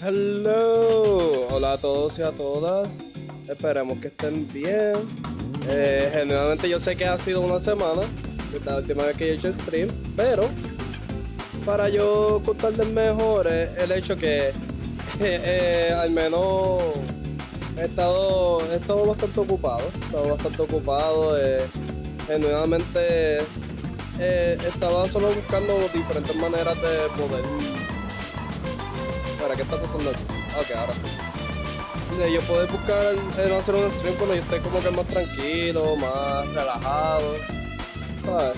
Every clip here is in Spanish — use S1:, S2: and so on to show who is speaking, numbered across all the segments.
S1: Hello, hola a todos y a todas. Esperemos que estén bien. Genuinamente yo sé que ha sido una semana desde la última vez que yo he hecho stream, pero para yo contarles mejor el hecho que al menos he estado bastante ocupado. Genuinamente estaba solo buscando diferentes maneras de poder. ¿Para qué está pasando aquí? Ok, ahora sí. De yo poder buscar hacer un stream cuando yo esté como que más tranquilo, más relajado, ¿sabes?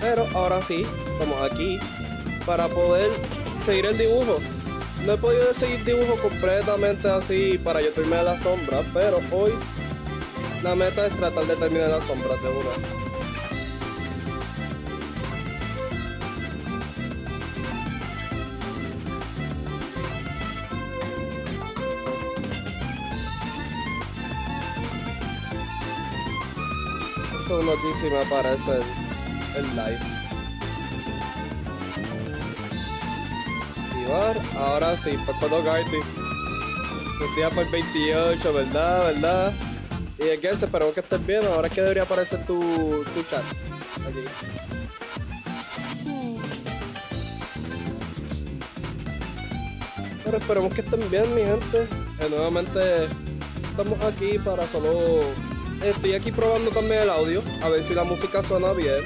S1: Pero ahora sí, estamos aquí para poder seguir el dibujo. No he podido seguir dibujo completamente así para yo terminar las sombras, pero hoy la meta es tratar de terminar las sombras de una. Esto no aquí sí me aparece el live. Activar, ahora sí, pues colocarte. Decía por 28, ¿verdad? Y es que esperemos que estés bien. Ahora es que debería aparecer tu chat. Aquí. Pero esperemos que estén bien, mi gente. Nuevamente estamos aquí para solo... Estoy aquí probando también el audio, a ver si la música suena bien.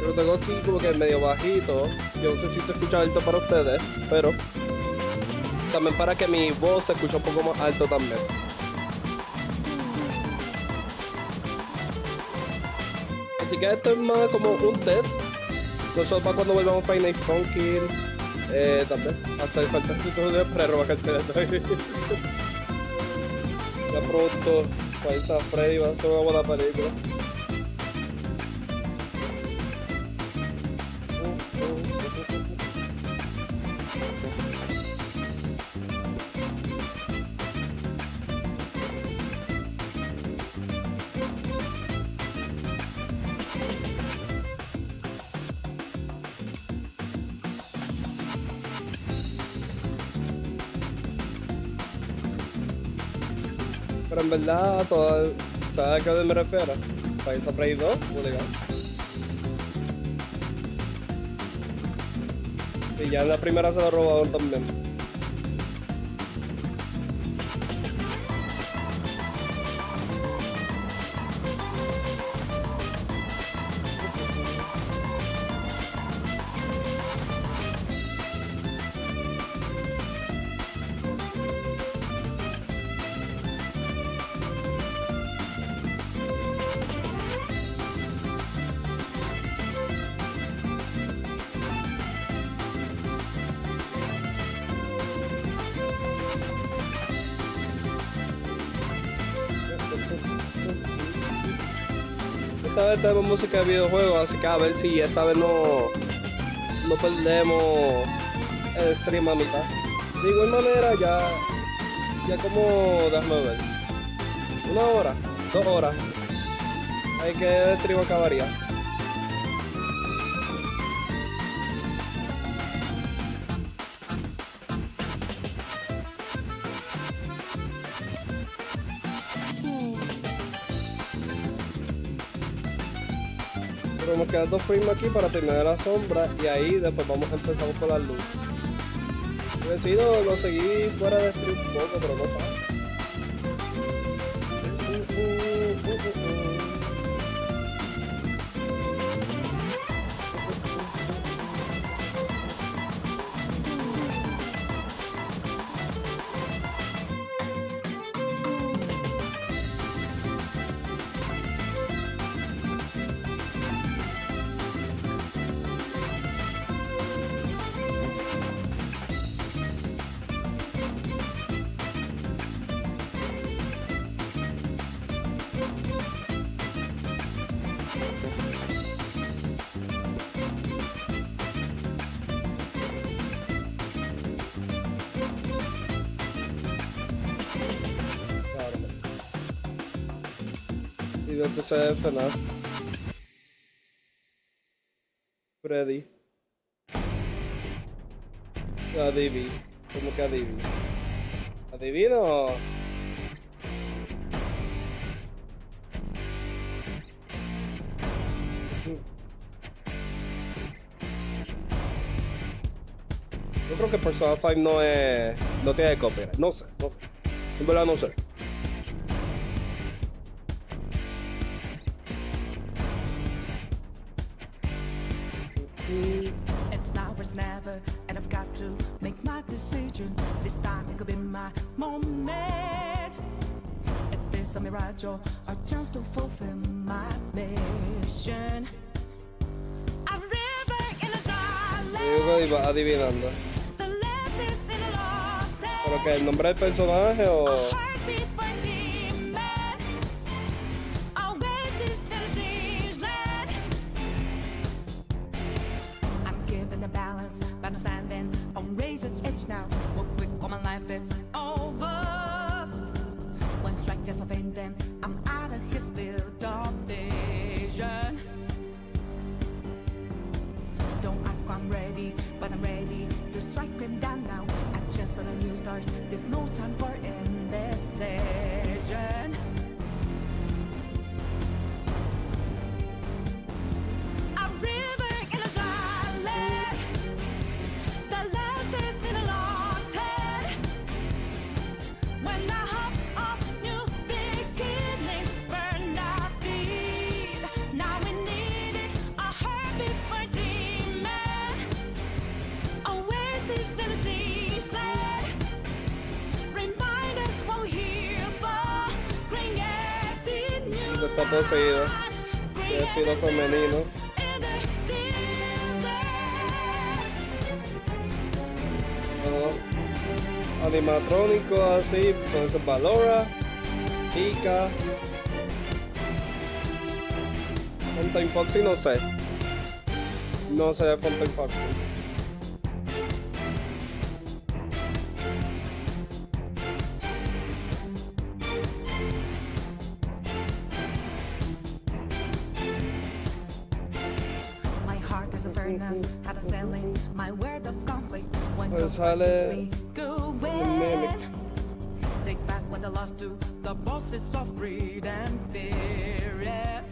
S1: Yo lo tengo aquí como que medio bajito. Yo no sé si se escucha alto para ustedes, pero también para que mi voz se escuche un poco más alto también. Así que esto es más como un test. No solo para cuando volvamos a Final Funky. También. Hasta el falta de prerroba cartera. Ya pronto. Falta Freddy, va a ser una buena película. Pero en verdad, ¿sabes a qué me refiero? Falta Freddy 2, legal. Y ya en la primera se lo robaron también. Esta vez tenemos música de videojuegos, así que a ver si esta vez no perdemos el stream a mitad. De igual manera, ya como, déjame ver, 1 hora, 2 horas, hay que el stream acabaría. Pero nos quedan 2 frames aquí para terminar la sombra y ahí después vamos a empezar con la luz. He decidido lo seguí fuera de stream un poco, pero no pasa. Y después se debe frenar. Freddy. Adiví. ¿Cómo que adiví? ¿Adivino? Yo creo que Persona 5 no tiene copyright. No sé. En verdad no sé.
S2: It's now or it's never, and I've got to make my decision. This time it could be my moment. Is this a mirage or a chance to fulfill my mission? A river in a dry
S1: Yo iba adivinando.
S2: the left is in a lost
S1: ¿Pero que el nombre del personaje o...?
S2: heartbeat for a demon. Always is in a change land. I'm giving the balance, but I'm standing on razor's edge now. What quick, all my life is over. One strike just a pain, then I'm out of his field of vision. Don't ask if I'm ready, but I'm ready to strike him down now. A chance on a new start, there's no time for indecision. A river in a dry land, the left is in a lost head. When the hope of new beginnings burned our feet, now we need it, a heartbeat for demon. Oasis in a siege land, remind us we're here for creating new
S1: Está poseído.
S2: life,
S1: Tiene estilo femenino.
S2: in the desert.
S1: Animatrónico así, entonces Valora, Ika, Fountain Foxy no sé. No sé de Fountain Foxy.
S2: My heart is a furnace, had a selling my word of conflict. When
S1: Pues
S2: you're
S1: sale
S2: go
S1: Mimic.
S2: take back what I lost to the bosses of greed and fear. Yeah.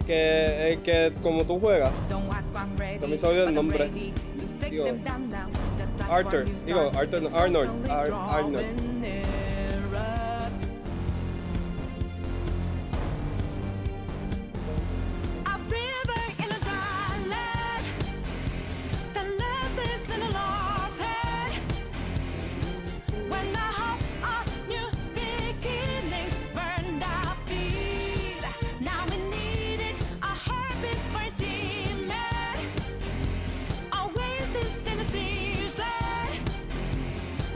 S1: Es que como tú juegas,
S2: Don't ask if I'm ready,
S1: También se olvidó el
S2: but I'm
S1: nombre.
S2: ready to take
S1: Digo,
S2: them down now. The time
S1: Arthur.
S2: for a new
S1: Digo,
S2: start
S1: Arthur,
S2: is
S1: Arnold.
S2: constantly
S1: Arnold.
S2: drawing nearer. A river in a dry land, the left is in a lost head. When the hope of new beginnings burned our feet, now we need it, a heartbeat for a demon. Oasis in a siege land,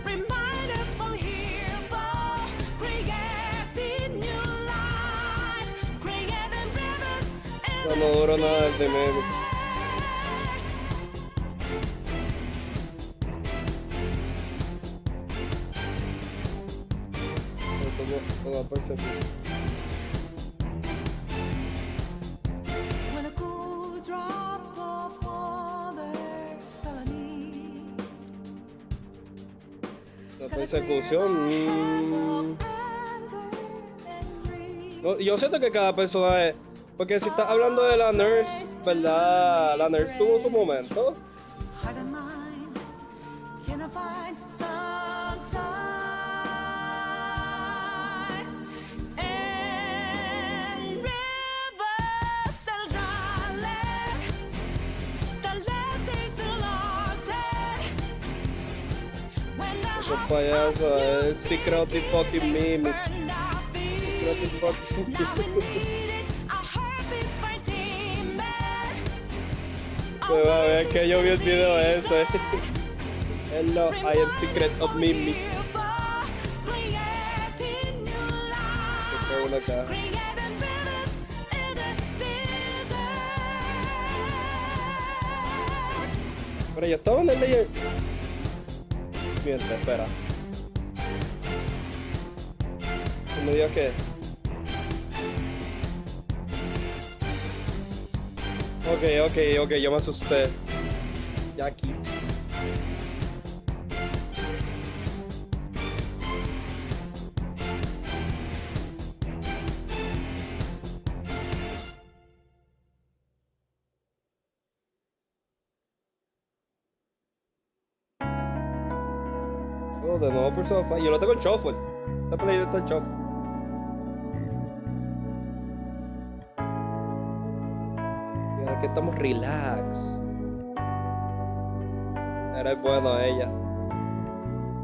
S2: remind us we're here for creating new life, creating rivers in
S1: no duró nada el de Mimic. Toda percepción.
S2: When a cool drop of water fell on me,
S1: La persecución. No, yo siento que cada personaje. Porque si estás hablando de la nurse, ¿verdad? La nurse tuvo su momento.
S2: heart and mind, can I find some time? And rivers and dry land, the left is a lost head. When the
S1: Esos
S2: heart
S1: payasos, el Secret fucking Mimic.
S2: burned our feet,
S1: Secret fucking
S2: now we need it, a heartbeat for demon.
S1: Se va a ver que yo vi el video ese. Hello, I am Secret of Mimic. Esta es una caja. Pero ya estaba en el layer. Miente, espera. No me digas que. Ok, yo me asusté. Ya aquí. Oh, de nuevo Persona 5. Yo lo tengo en shuffle. Esta play está en shuffle. Y aquí estamos relax. Era el bueno ella.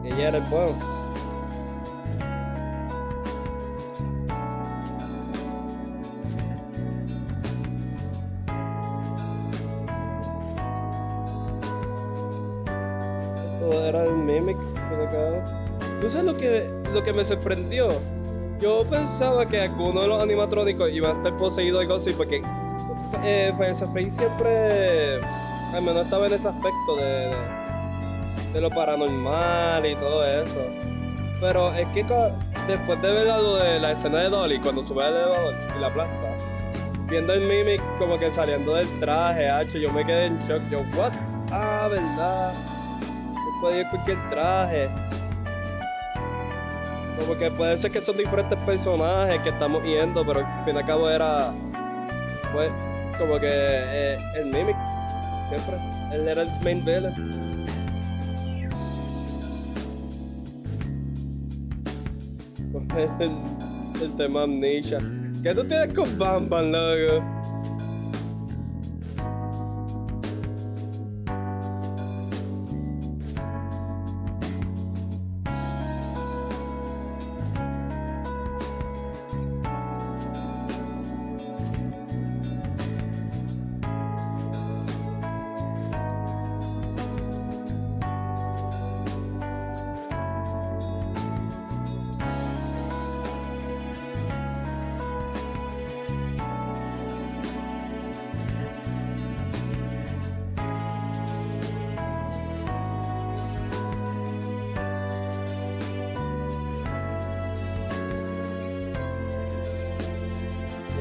S1: Ella era el bueno. Era el mimic por acá. ¿Tú sabes lo que me sorprendió? Yo pensaba que alguno de los animatrónicos iba a estar poseído o algo así, porque Fire's Face siempre, al menos estaba en ese aspecto de lo paranormal y todo eso. Pero es que después de ver lo de la escena de Dolly, cuando sube al elevador y la aplasta, viendo el mimic como que saliendo del traje, yo me quedé en shock. Yo, what? Ah, verdad. Puede ir cualquier traje. Como que puede ser que son diferentes personajes que estamos viendo, pero al fin y al cabo era, pues, como que el mimic. Siempre. Él era el main villain. el tema Amnesia. ¿Qué tú tienes con Bam Bam, loco?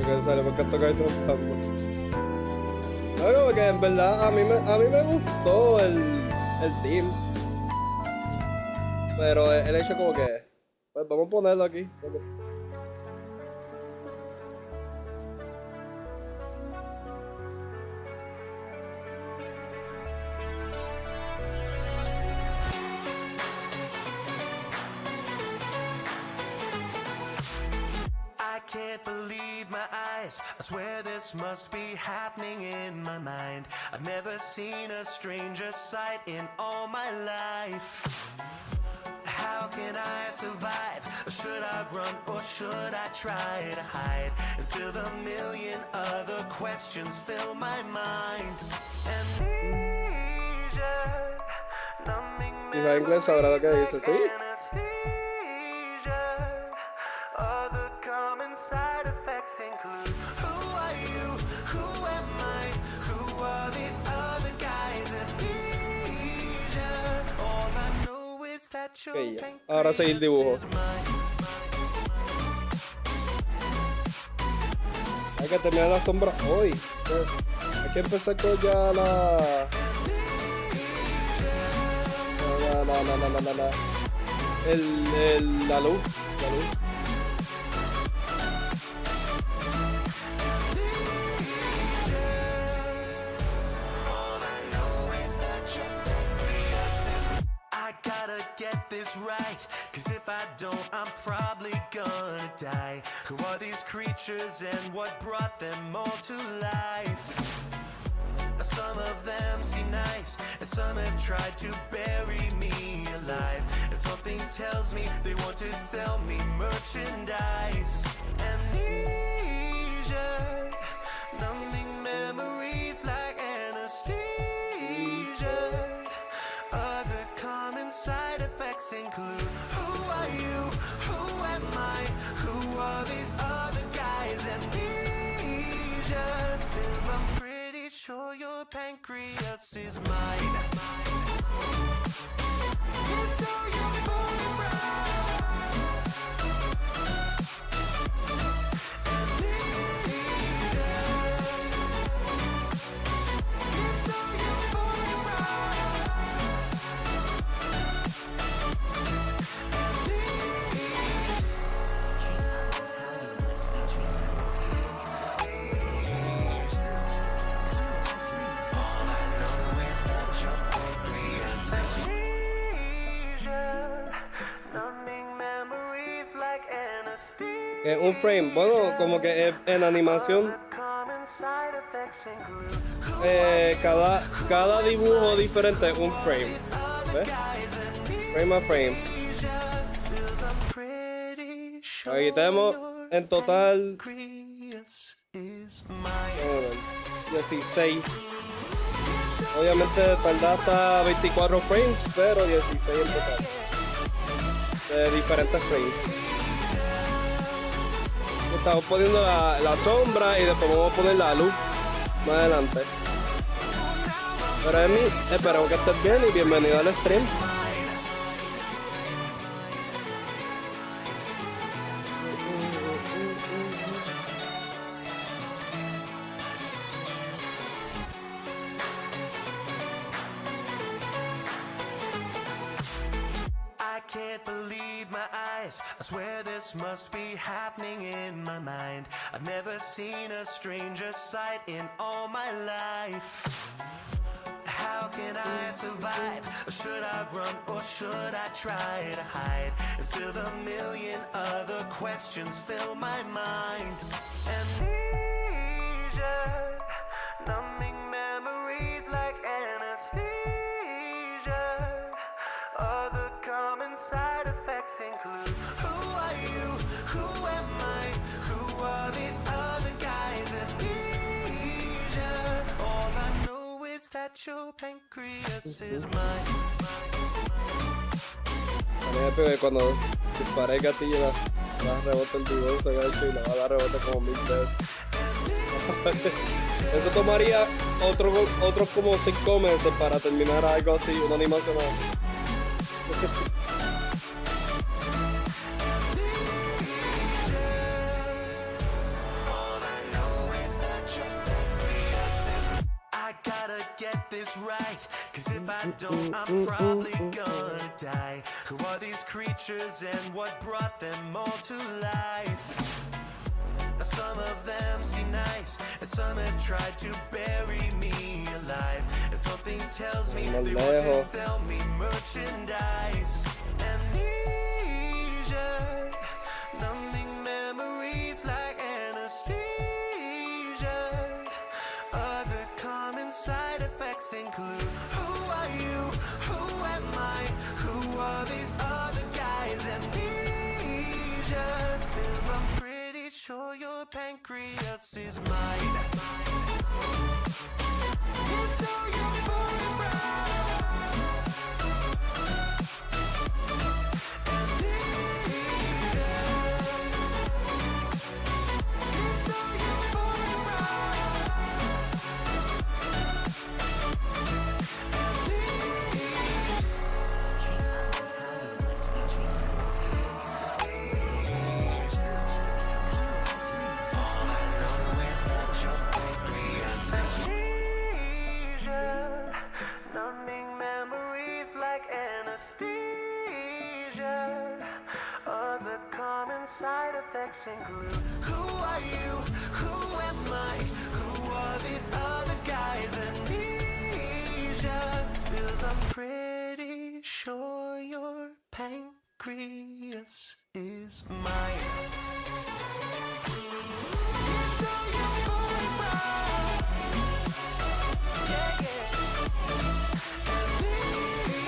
S1: Que sale porque toca estos tambos. Bueno, porque en verdad a mí me gustó el team. Pero el hecho como que, pues vamos a ponerlo aquí.
S3: I can't believe my eyes. I swear this must be happening in my mind. I've never seen a stranger sight in all my life. How can I survive? Should I run or should I try to hide? And still a million other questions fill my mind. Amnesia, numbing
S1: Y la inglés sabrá lo que dice, sí.
S3: Other common side effects include who are you? Who am I? Who are these other guys? Amnesia. All I know is that your
S1: Ok, ya. Ahora seguir el dibujo. Hay que terminar la sombra hoy. Hay que empezar con ya la luz.
S3: I gotta get this right, cause if I don't, I'm probably gonna die. Who are these creatures and what brought them all to life? Some of them seem nice, and some have tried to bury me alive. And something tells me they want to sell me merchandise. Amnesia, numbing memories like anesthesia. Other common side effects include who are you? Who am I? Who are these other guys? Amnesia, till I'm pretty sure your pancreas is mine. It's all your fault, Amnesia. It's all your fault,
S1: Un frame, bueno, como que en animación cada dibujo diferente es un frame. ¿Ves? Frame a frame. Aquí tenemos en total 16. Obviamente tarda hasta 24 frames, pero 16 en total. De diferentes frames. Estamos poniendo la sombra y después vamos a poner la luz más adelante. Pero Emi, esperamos que estés bien y bienvenido al stream.
S3: I can't believe my eyes. I swear this must be happening in my mind. I've never seen a stranger sight in all my life. How can I survive? Or should I run or should I try to hide? And still a million other questions fill my mind. Amnesia, numbing memories like anesthesia. Other common side effects include: who are you? Who am I? Who are these other guys? Amnesia. All I know is that your pancreas is mine.
S1: Fíjate que cuando dispara el gatillo la rebota el divorcio y la va a dar rebote como 1000 veces. Eso tomaría otros como 5 meses para terminar algo así, una animación así.
S3: I gotta get this right, cause if I don't, I'm probably gonna die. Who are these creatures and what brought them all to life? Some of them seem nice, and some have tried to bury me alive. And something tells me they want to sell me merchandise. Amnesia, numbing memories like anesthesia. Other common side effects include: who are you? Who am I? Who are these other guys? Amnesia, till I'm pretty sure your pancreas is mine. It's all your fault, it's all your numbing memories like anesthesia. Other common side effects include: who are you? Who am I? Who are these other guys? Amnesia. Still, I'm pretty sure your pancreas is mine. It's all your fault, bro. Yeah, yeah.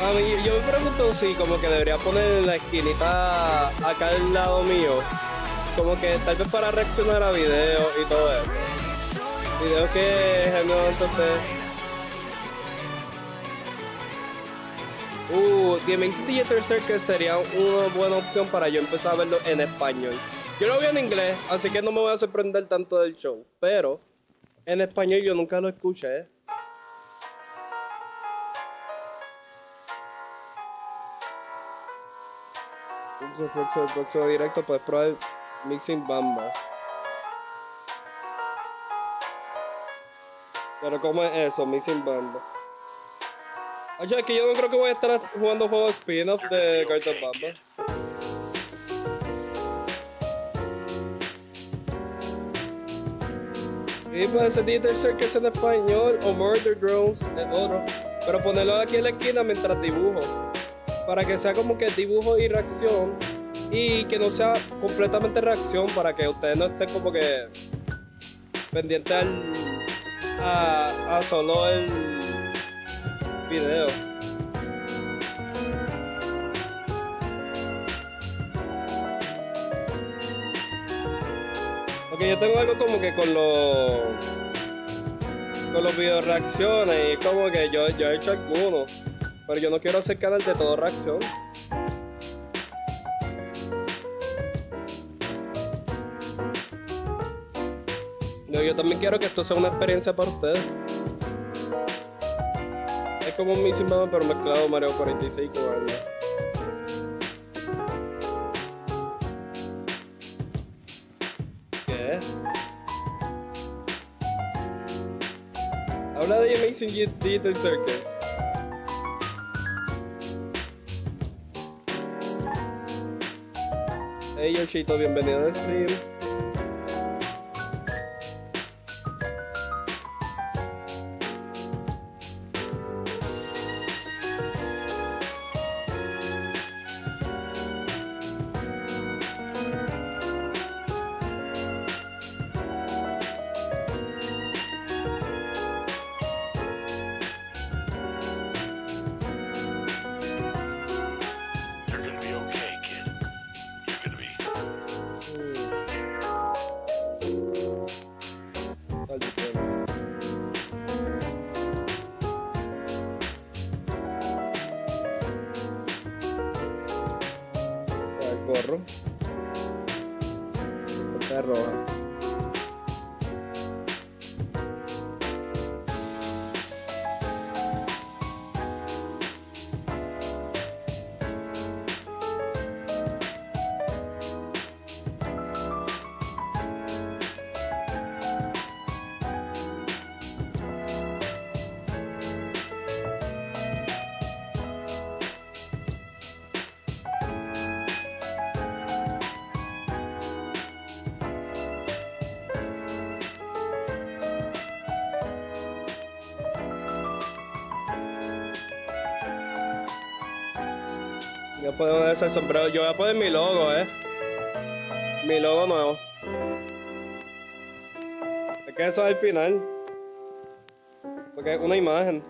S1: A mí, yo me pregunto si como que debería poner la esquinita acá al lado mío, como que tal vez para reaccionar a videos y todo eso. Videos que generalmente ustedes... The Amazing Theater Circus sería una buena opción para yo empezar a verlo en español. Yo lo veo en inglés, así que no me voy a sorprender tanto del show, pero en español yo nunca lo escuché, El próximo directo puedes probar Mixing Bamba. Pero ¿cómo es eso? Mixing Bamba. Oye, que yo no creo que voy a estar jugando juegos spin-off de Garden Bamba. Y puede ser Theater Circus en español o Murder Drones en otro. Pero ponerlo aquí en la esquina mientras dibujo. Para que sea como que dibujo y reacción y que no sea completamente reacción para que ustedes no estén como que pendientes a solo el video. Porque yo tengo algo como que con los videos reacciones y es como que yo he hecho algunos, pero yo no quiero hacer canal de todo reacción. Yo también quiero que esto sea una experiencia para ustedes. Es como un Missing Batman pero mezclado Mario 46 con algo. ¿Qué? Habla de Amazing Digital Circus. Hey Yoshito, bienvenido al stream. Corro. Está roja. Yo puedo poner ese sombrero. Yo voy a poner mi logo, mi logo nuevo. Es que eso es al final. Porque es una imagen.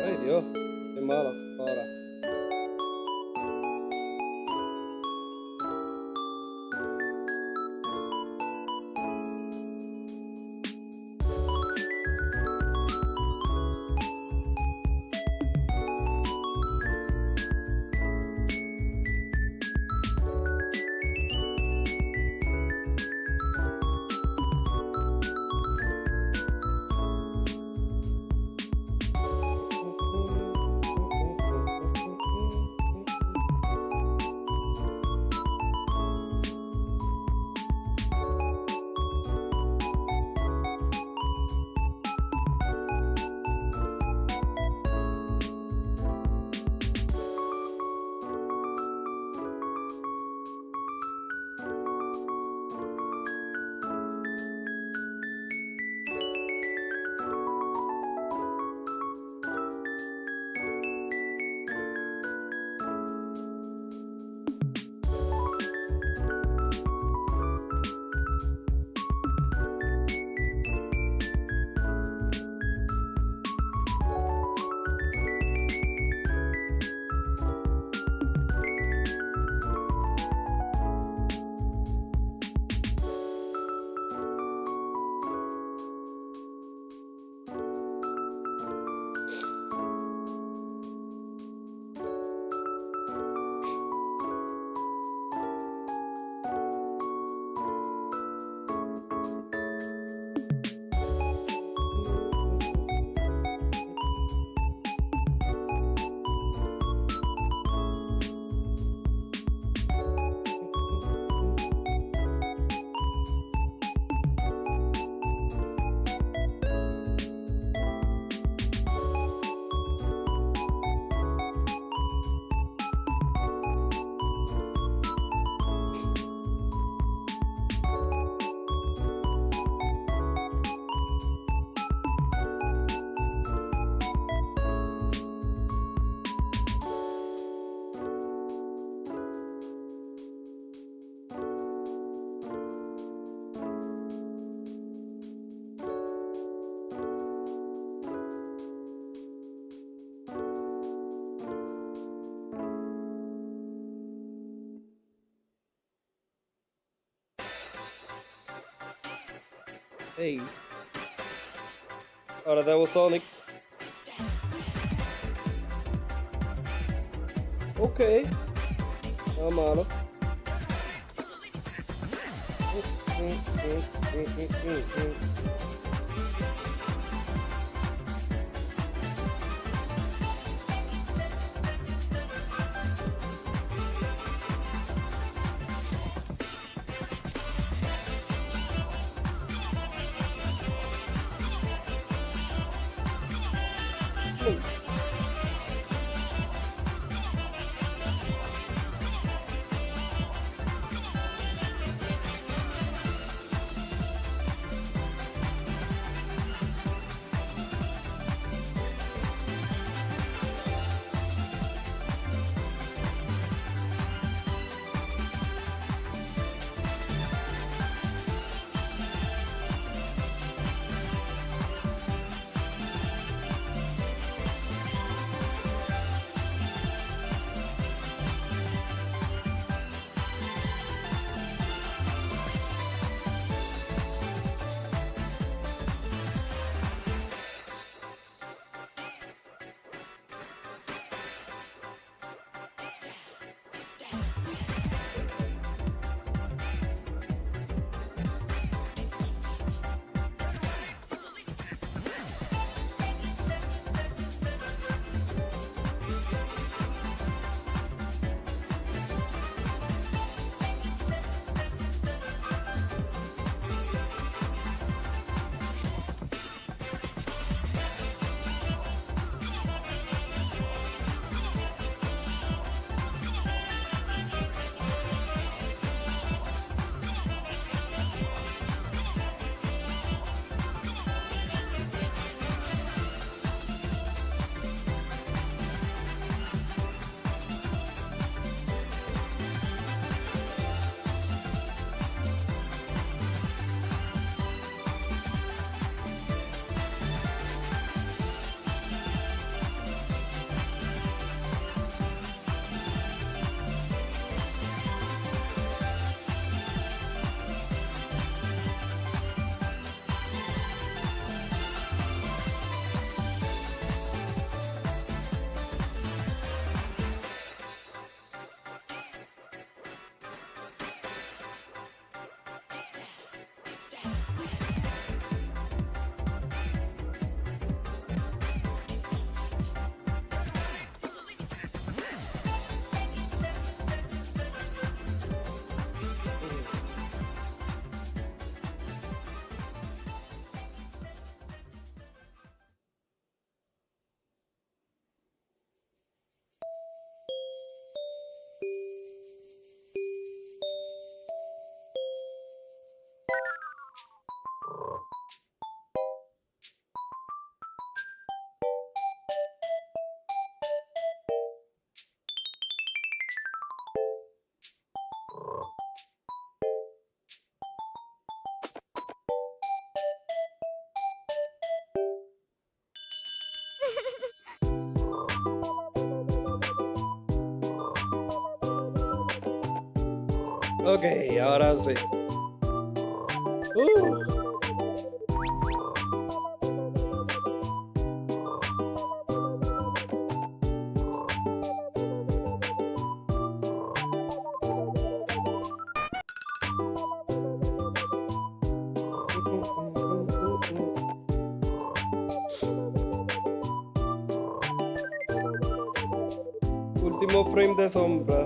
S1: Ay Dios, qué malo ahora. Ey. Ahora tengo Sonic. Ok. No malo. Ok, ahora sí. Último frame de sombra.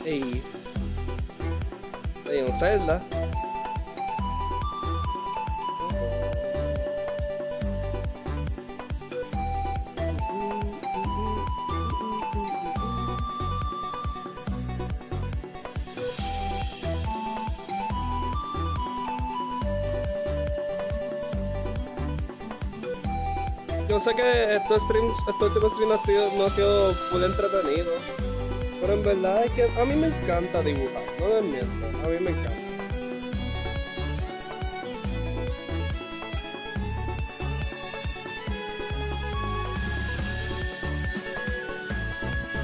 S1: Ey. Hay un Zelda. Yo sé que estos últimos streams no ha sido full entretenido. Pero en verdad es que a mí me encanta dibujar, no les miento, a mí me encanta.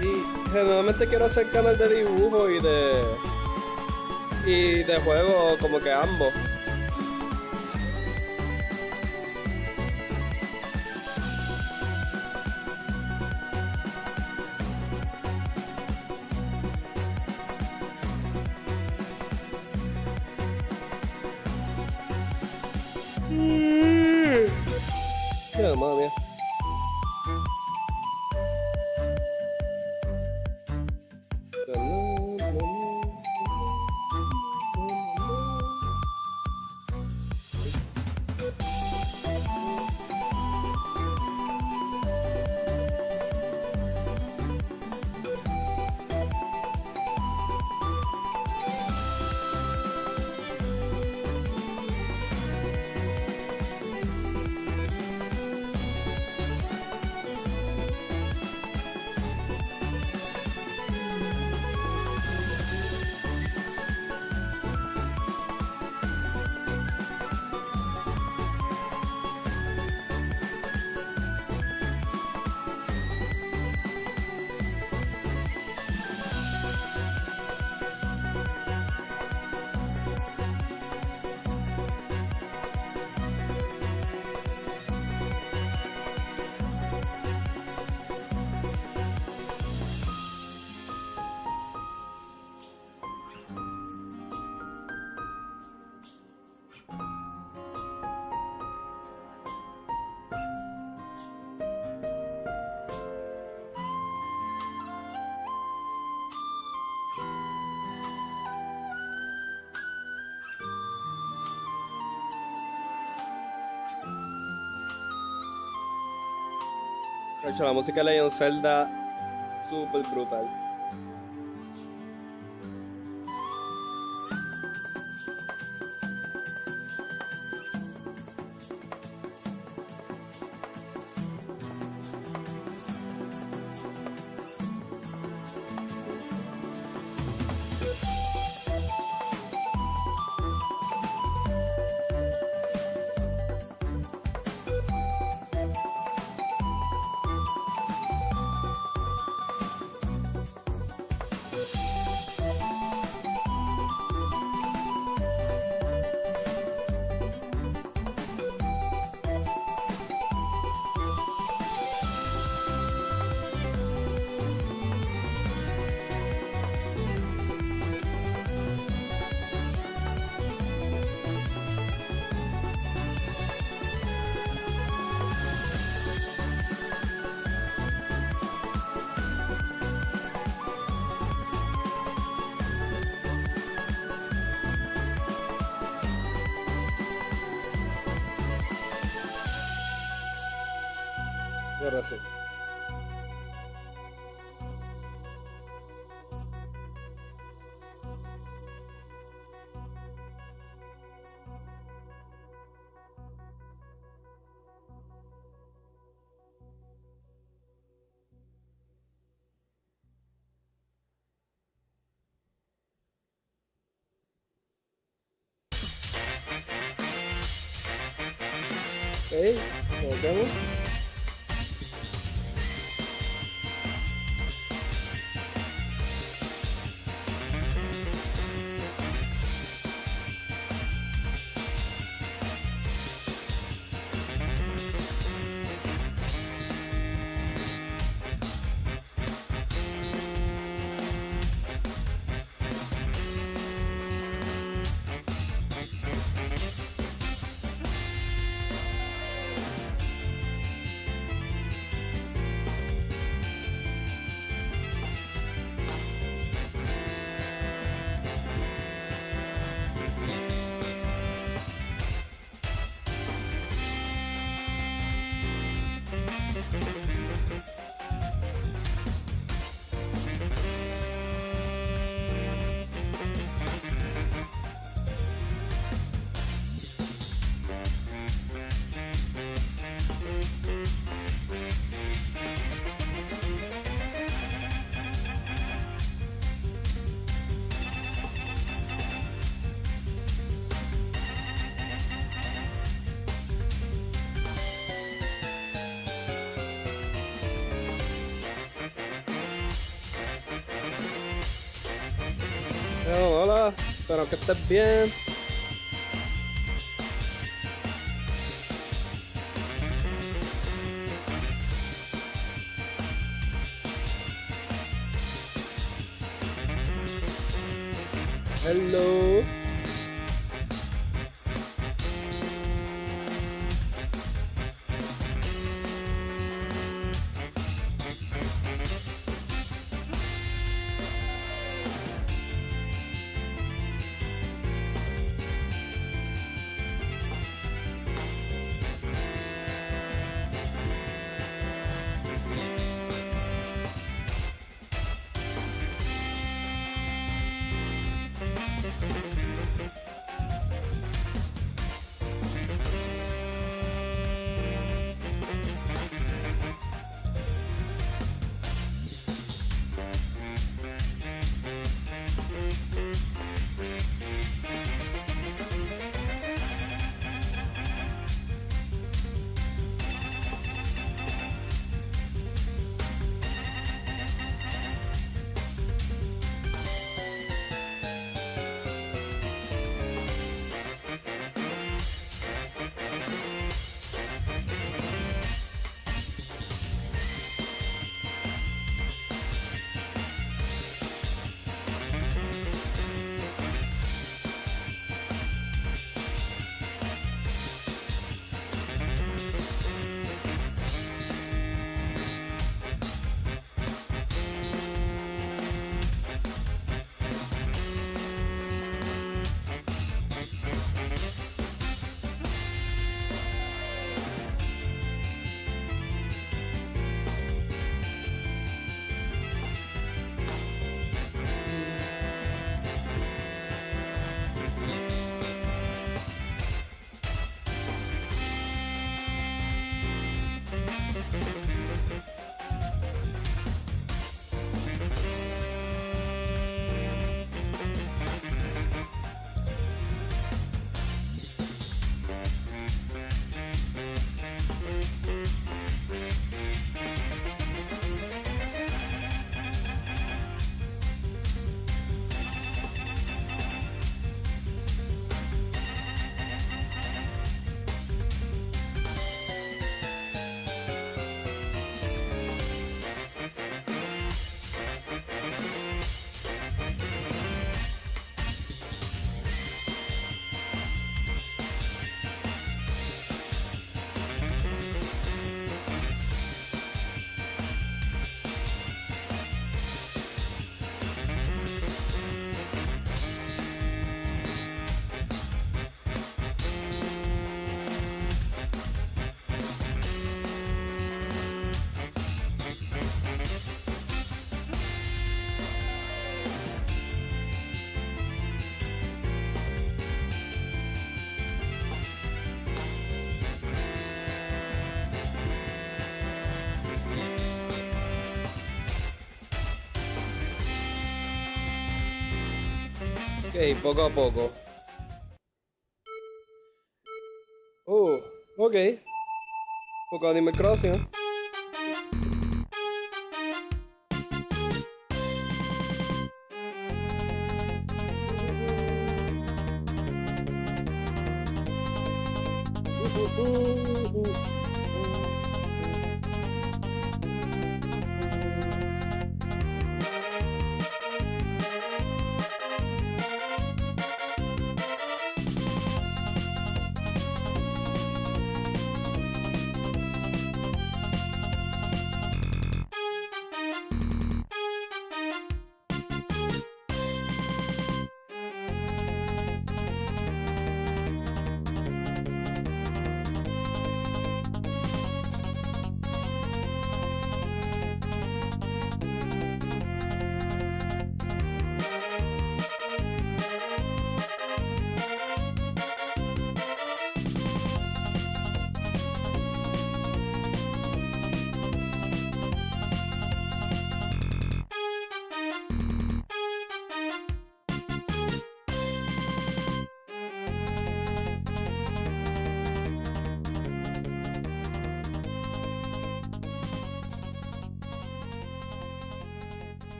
S1: Y generalmente quiero hacer canal de dibujo y de juego, como que ambos. Mira, madre mía. De hecho, la música de Legend of Zelda, súper brutal. Ahora sí. Ok, nos vemos. Hola, espero que estés bien. Hello. Ok, poco a poco. Ok. Poco Animal Crossing, ¿eh?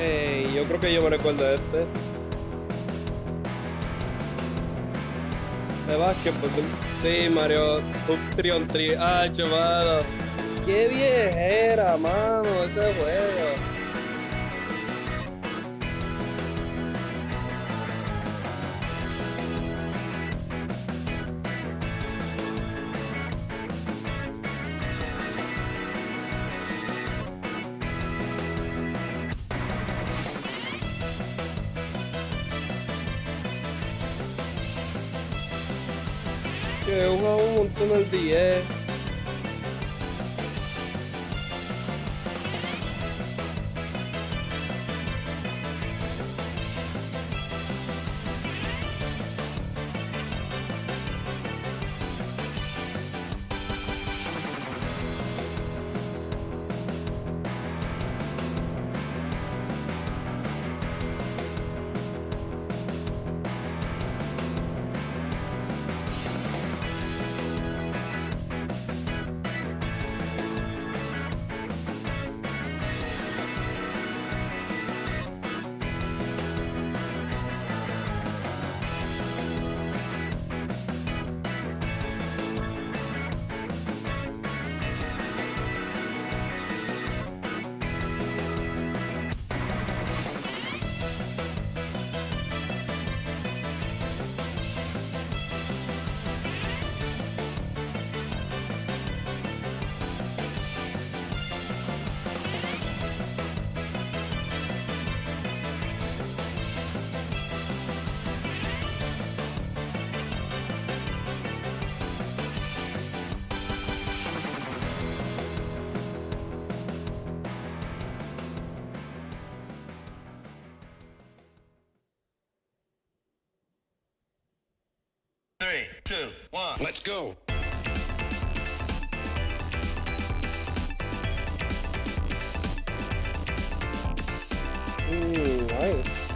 S1: Hey, yo creo que yo me recuerdo de este. De básquetbol. Sí, Mario. Uptrion Tree. Ah, mano. Qué viejera, mano, ese juego. Que he jugado un montón el 10.
S3: Three, two, one.
S4: Let's go.
S1: Nice.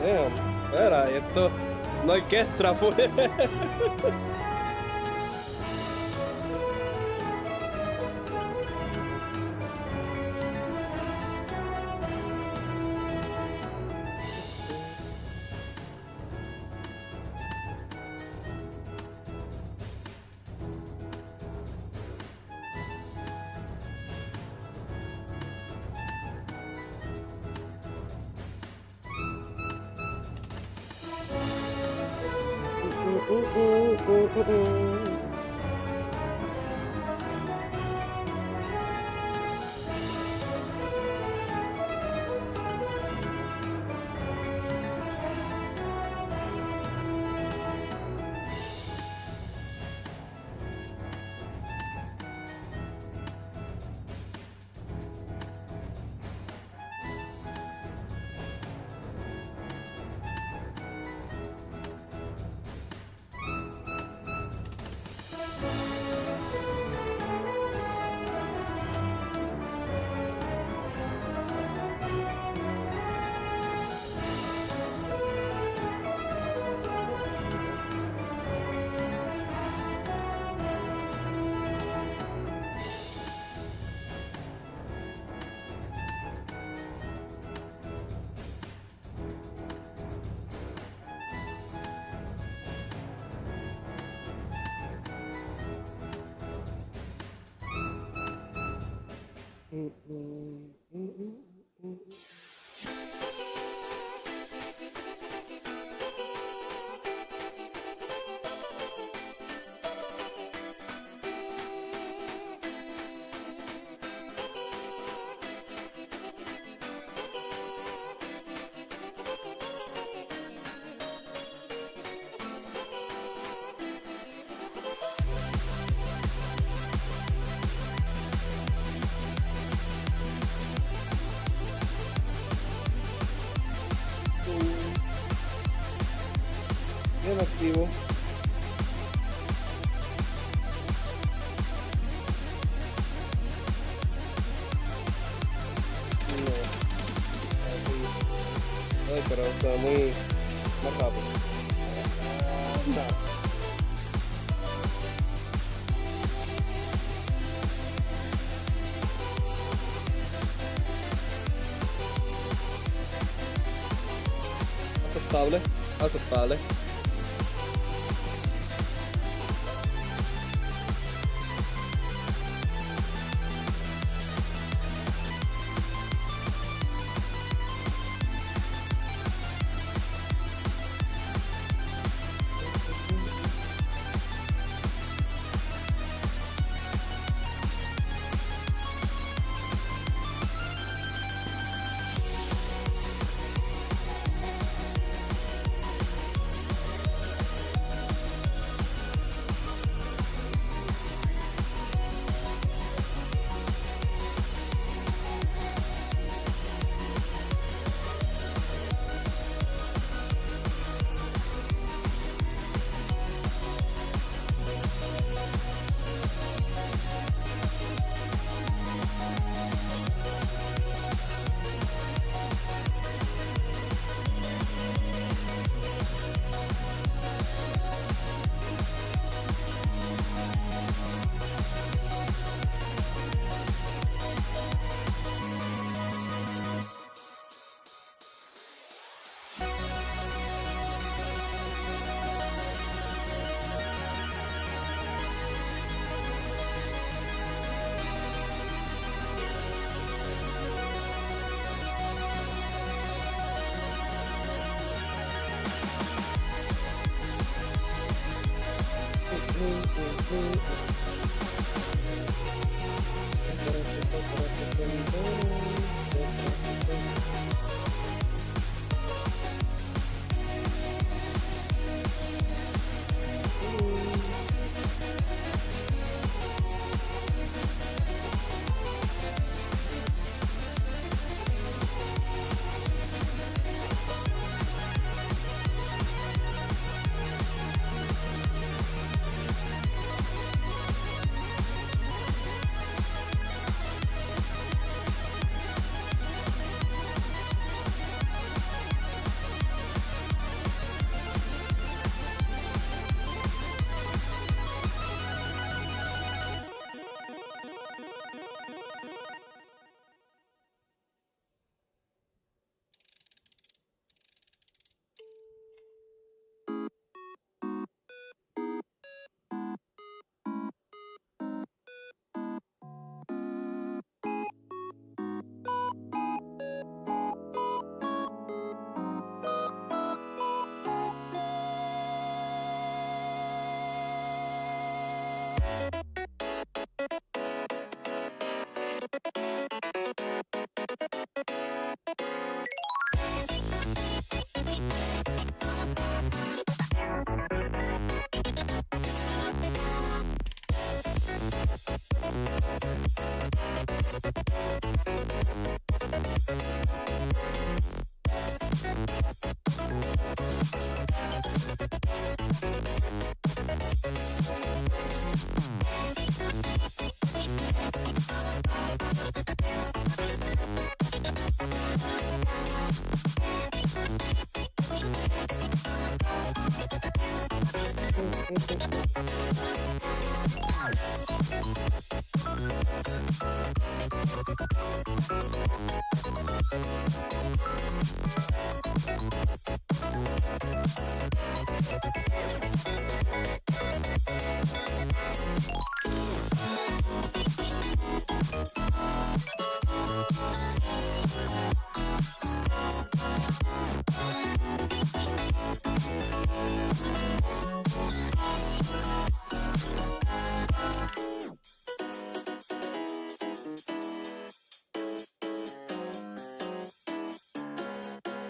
S1: Damn, espera, esto no hay que extra, pues. Bien activo. No. Ay, pero está muy más rápido. No. Aceptable, aceptable.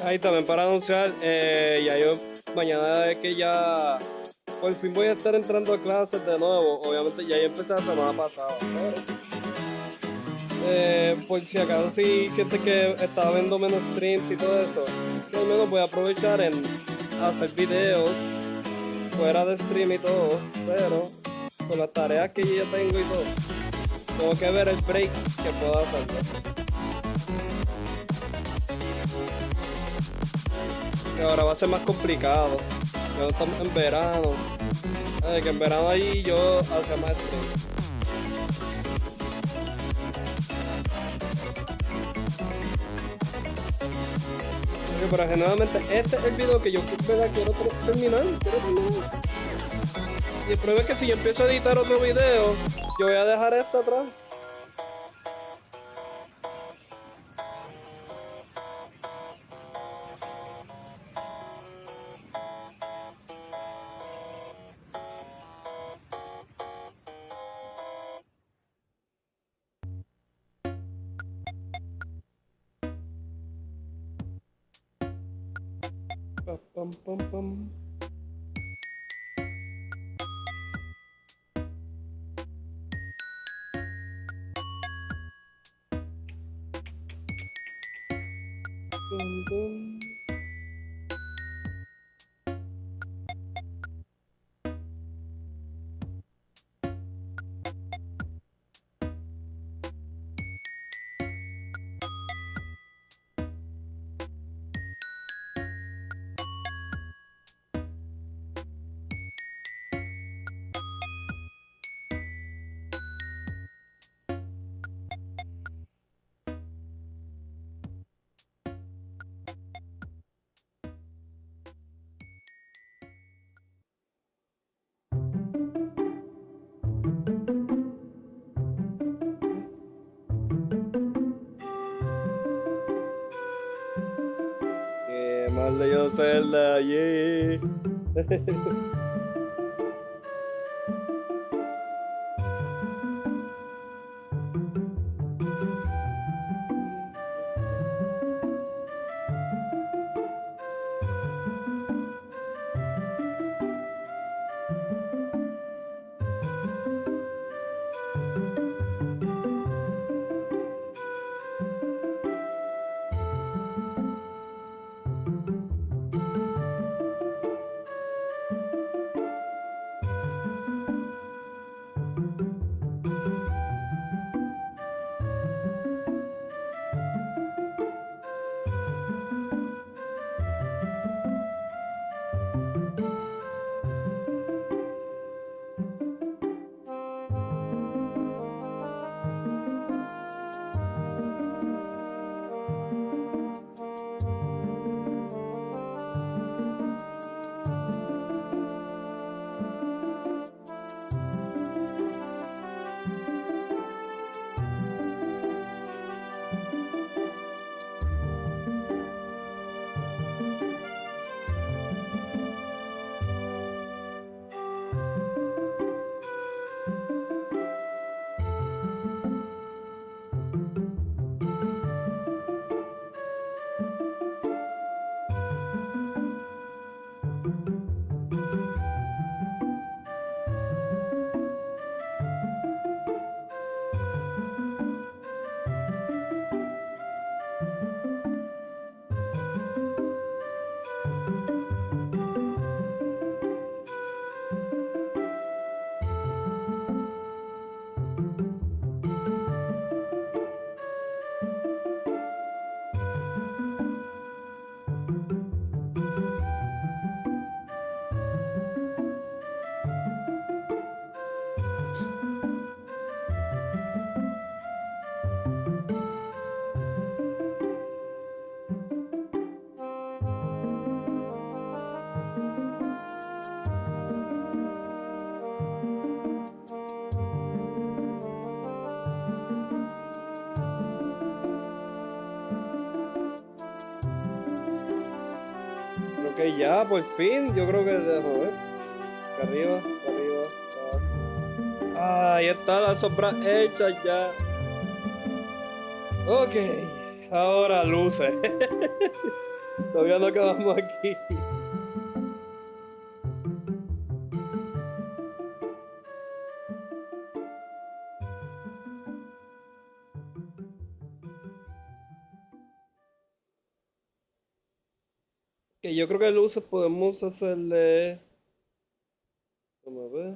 S1: Ahí también para anunciar, ya yo mañana es que ya por fin voy a estar entrando a clases de nuevo. Obviamente ya yo empecé la semana pasada, pero por si acaso si sientes que estaba viendo menos streams y todo eso, yo al menos voy a aprovechar en hacer videos fuera de stream y todo, pero con las tareas que yo ya tengo y todo, tengo que ver el break que puedo hacer, ¿no? Que ahora va a ser más complicado. Ya no estamos en verano. Que en verano ahí yo hacía más stream. Pero generalmente este es el video que yo quiero terminar. Y el problema es que si yo empiezo a editar otro video, yo voy a dejar este atrás. Pam, pam, pam, pam. Dum, dum. Qué mal de yo Zelda, yeah. Ok, ya, por fin. Yo creo que dejo ver. Acá arriba, acá arriba. Ahí está la sombra hecha ya. Ok, ahora luces. Todavía no acabamos aquí. Que yo creo que luces podemos hacerle. Vamos a ver.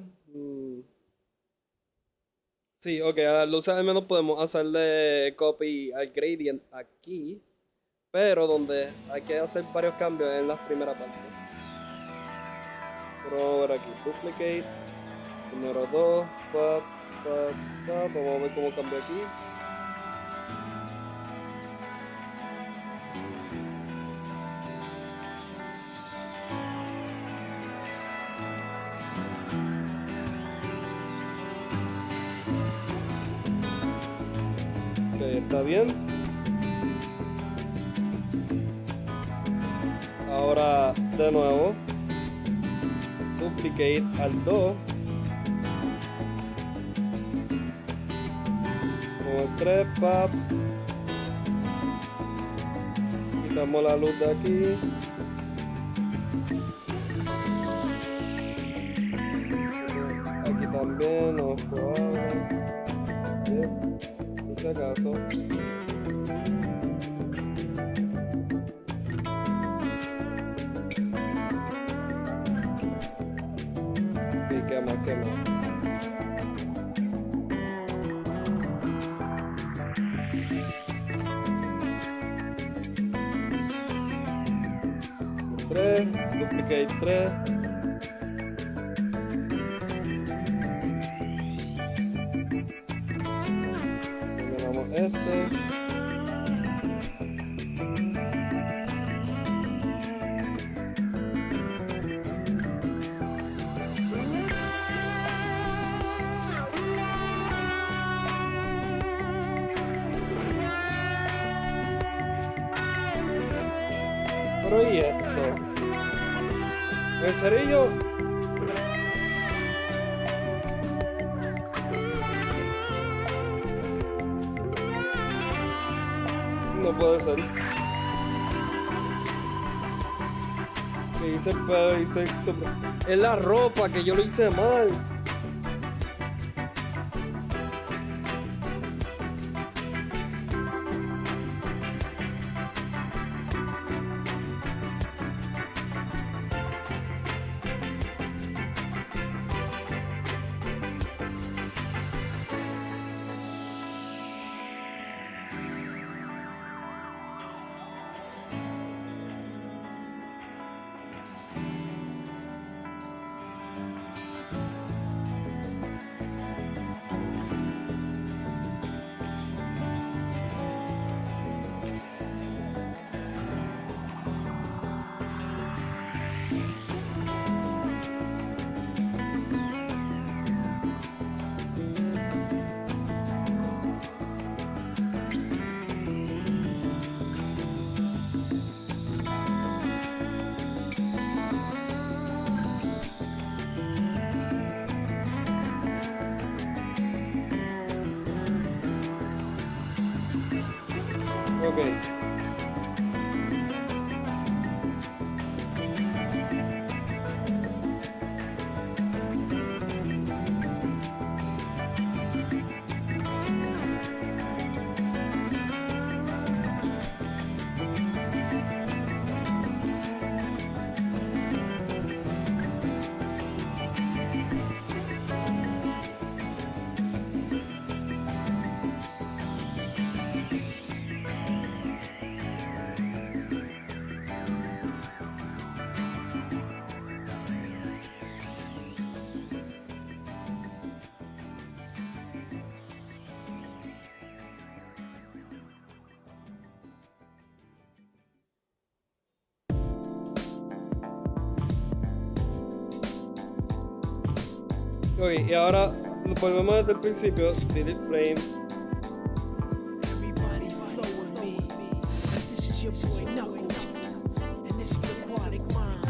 S1: Sí, ok, a las luces al menos podemos hacerle copy al gradient aquí. Pero donde hay que hacer varios cambios en las primeras partes. Pero vamos a ver aquí. Duplicate. Número 2. Vamos a ver cómo cambia aquí. Ok, está bien. Ahora de nuevo. Duplicate al 2. Con el 3, pap. Quitamos la luz de aquí. Aquí también nos cuadra. Bien, por si acaso. Ok, ¿qué más? ¿Qué más? Duplicate 3. Eliminamos este. Pero ¿y esto? ¿En serio? No puede ser. Que hice pero hice. Es la ropa que yo lo hice mal. Ok. Ok, y ahora volvemos desde el principio. Delete frame.
S4: Everybody flow with me. This is your boy Knuckles, and this is Aquatic Mind.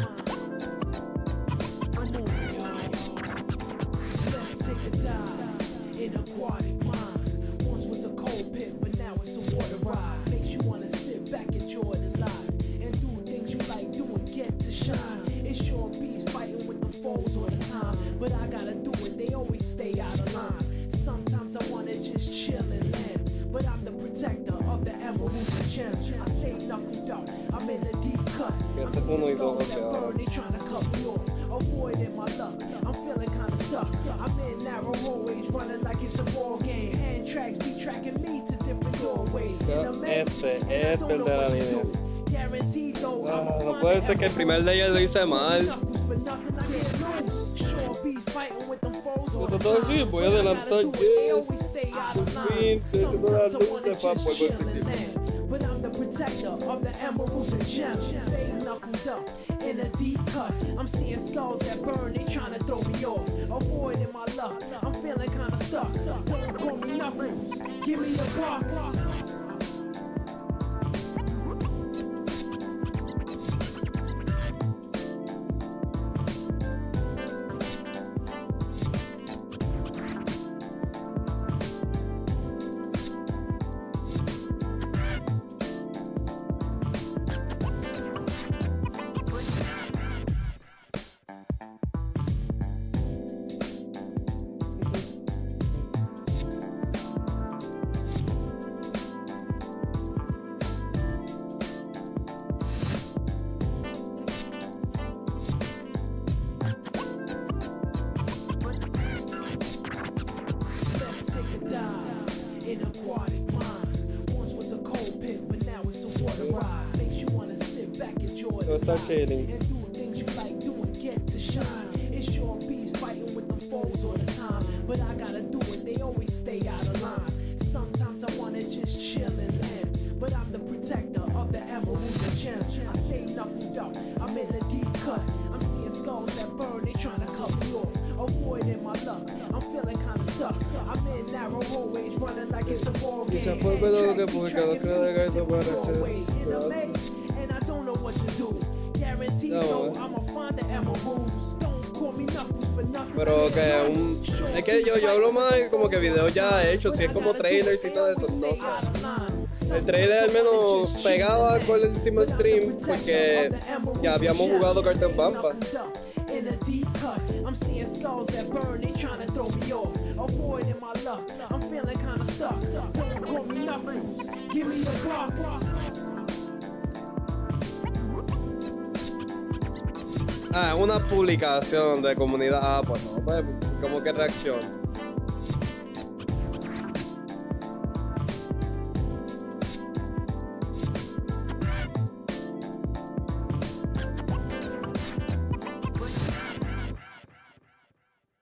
S1: Que este es 1 y 2, o sea.
S4: Avoiding my luck, I'm feeling kinda stuck. I'm in narrow hallways, running like it's a ball game. Hand tracks be tracking me to different doorways.
S1: Este es el de la línea.
S4: Guaranteed though,
S1: No puede ser que el primer layer lo hice mal. Todo así, voy a adelantar ya. Por fin, estoy haciendo las luces para poder participar.
S4: But I'm the protector of the emeralds and gems. Stay knuckled up in a deep cut. I'm seeing skulls that burn, they tryna throw me off. Avoiding my luck, I'm feeling kinda stuck. Don't call me knuckles, give me a box.
S1: No está chilling.
S4: And do things you like doing, get to shine. It's your bees fighting with them foes all the time. But I gotta do it, they always stay out of line. Sometimes I wanna just chill and land. But I'm the protector of the emeralds and gems. I stay knuckled up, I'm in a deep cut. I'm seeing skulls that burn, they tryna cut me off. Avoiding my luck, I'm feeling kinda stuck. I'm in narrow hallways, running like it's a ball game.
S1: Quizás fue lo que publicado que de esto para hacer.
S4: And I don't know what to do. Guaranteed though, I'ma find the emeralds. Don't call me knuckles for nothing.
S1: Pero que es que yo hablo más como que videos ya hechos, si es como trailers y todo eso, no sé. El trailer al menos pegaba con el último stream porque ya habíamos jugado Cartel Pampa.
S4: In a deep cut, I'm seeing skulls that burn, they tryna throw me off. Avoiding my luck, I'm feeling kinda stuck. Don't call me knuckles, give me a box.
S1: Ah, una publicación de comunidad. Ah, pues no, pues como que reacción.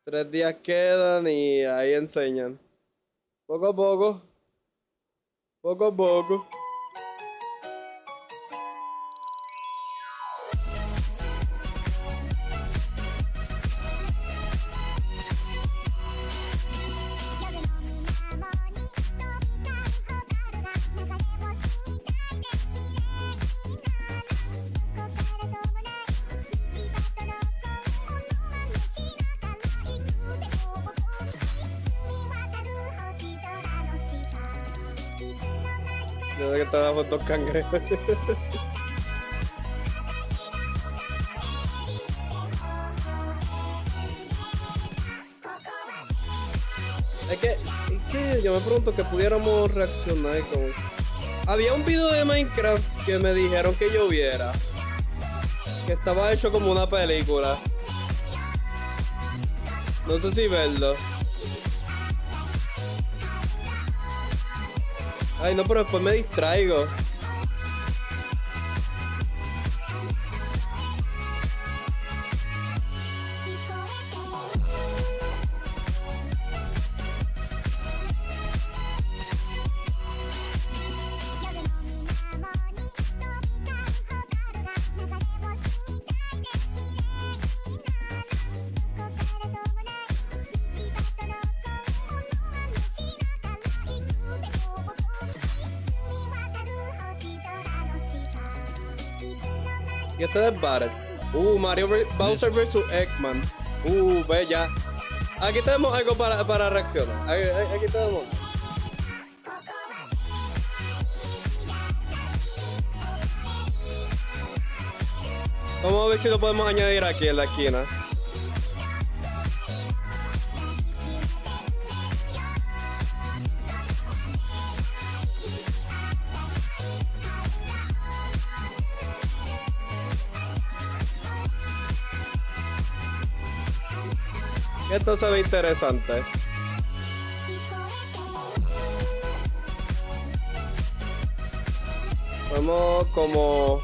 S1: Tres días quedan y ahí enseñan. Poco a poco. Poco a poco. Yo sé que estábamos dos cangrejos. Es que yo me pregunto que pudiéramos reaccionar con... Había un video de Minecraft que me dijeron que yo viera. Que estaba hecho como una película. No sé si verlo. Ay, no, pero después me distraigo. Y este es Barret. Bowser vs Eggman. Ve ya. Aquí tenemos algo para reaccionar. Aquí tenemos. Vamos a ver si lo podemos añadir aquí en la esquina. Esto se ve interesante. Vamos como...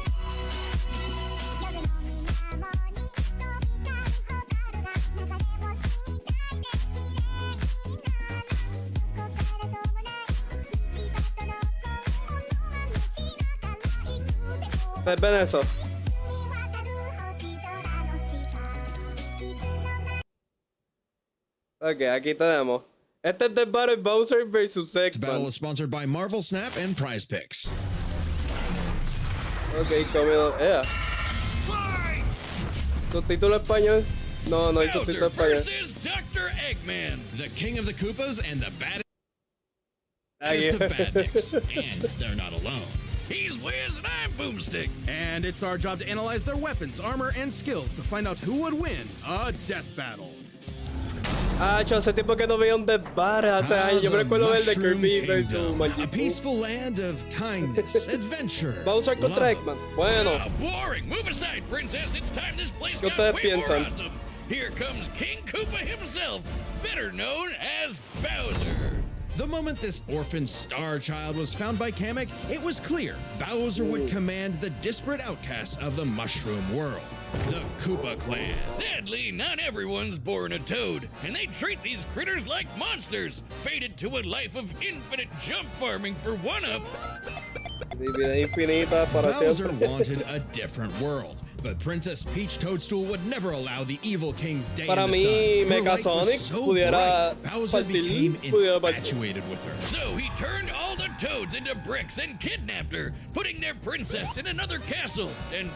S1: ¿Ven eso? Ok, aquí tenemos. Este es de Battle Bowser vs.
S5: This battle
S1: Eggman.
S5: is sponsored by Marvel Snap and Prize Picks.
S1: Ok, comido. ¿Subtítulo español? No, no hay subtítulo
S6: Bowser
S1: español.
S6: versus Dr. Eggman.
S5: The king of the Koopas and the baddest
S1: Ahí.
S5: of badniks. And they're not alone.
S6: He's Wiz and I'm Boomstick.
S7: And it's our job to analyze their weapons, armor, and skills to find out who would win a death battle.
S1: Ah, yo hace tiempo que no veía un Death Battle hace años. Yo me
S5: the
S1: recuerdo ver de
S5: Mushroom
S1: Kirby vs.
S5: Kingdom,
S1: Majin
S5: a
S1: Buu.
S5: peaceful land of kindness, adventure,
S1: Bowser contra
S5: love.
S1: Eggman. Bueno,
S6: Oh, boring. Move aside, princess. It's time this place
S1: ¿Qué
S6: got
S1: ustedes
S6: way more
S1: piensan?
S6: awesome. Here comes King Koopa himself, better known as Bowser.
S5: The moment this orphan star child was found by Kamek, it was clear Bowser would command the disparate outcasts of the Mushroom world, the Koopa clan.
S6: Sadly, not everyone's born a toad, and they treat these critters like monsters, fated to a life of infinite jump farming for one-ups.
S1: vida infinita para
S5: Bowser
S1: siempre.
S5: wanted a different world, but Princess Peach Toadstool would never allow the evil king's day
S1: Para
S5: in the
S1: mí,
S5: sun. Her light was
S1: Megasonic
S5: so
S1: pudiera
S5: bright, Bowser
S1: partir,
S5: became
S1: pudiera partir.
S5: infatuated with her.
S6: So he turned all the toads into bricks and kidnapped her, putting their princess in another castle, and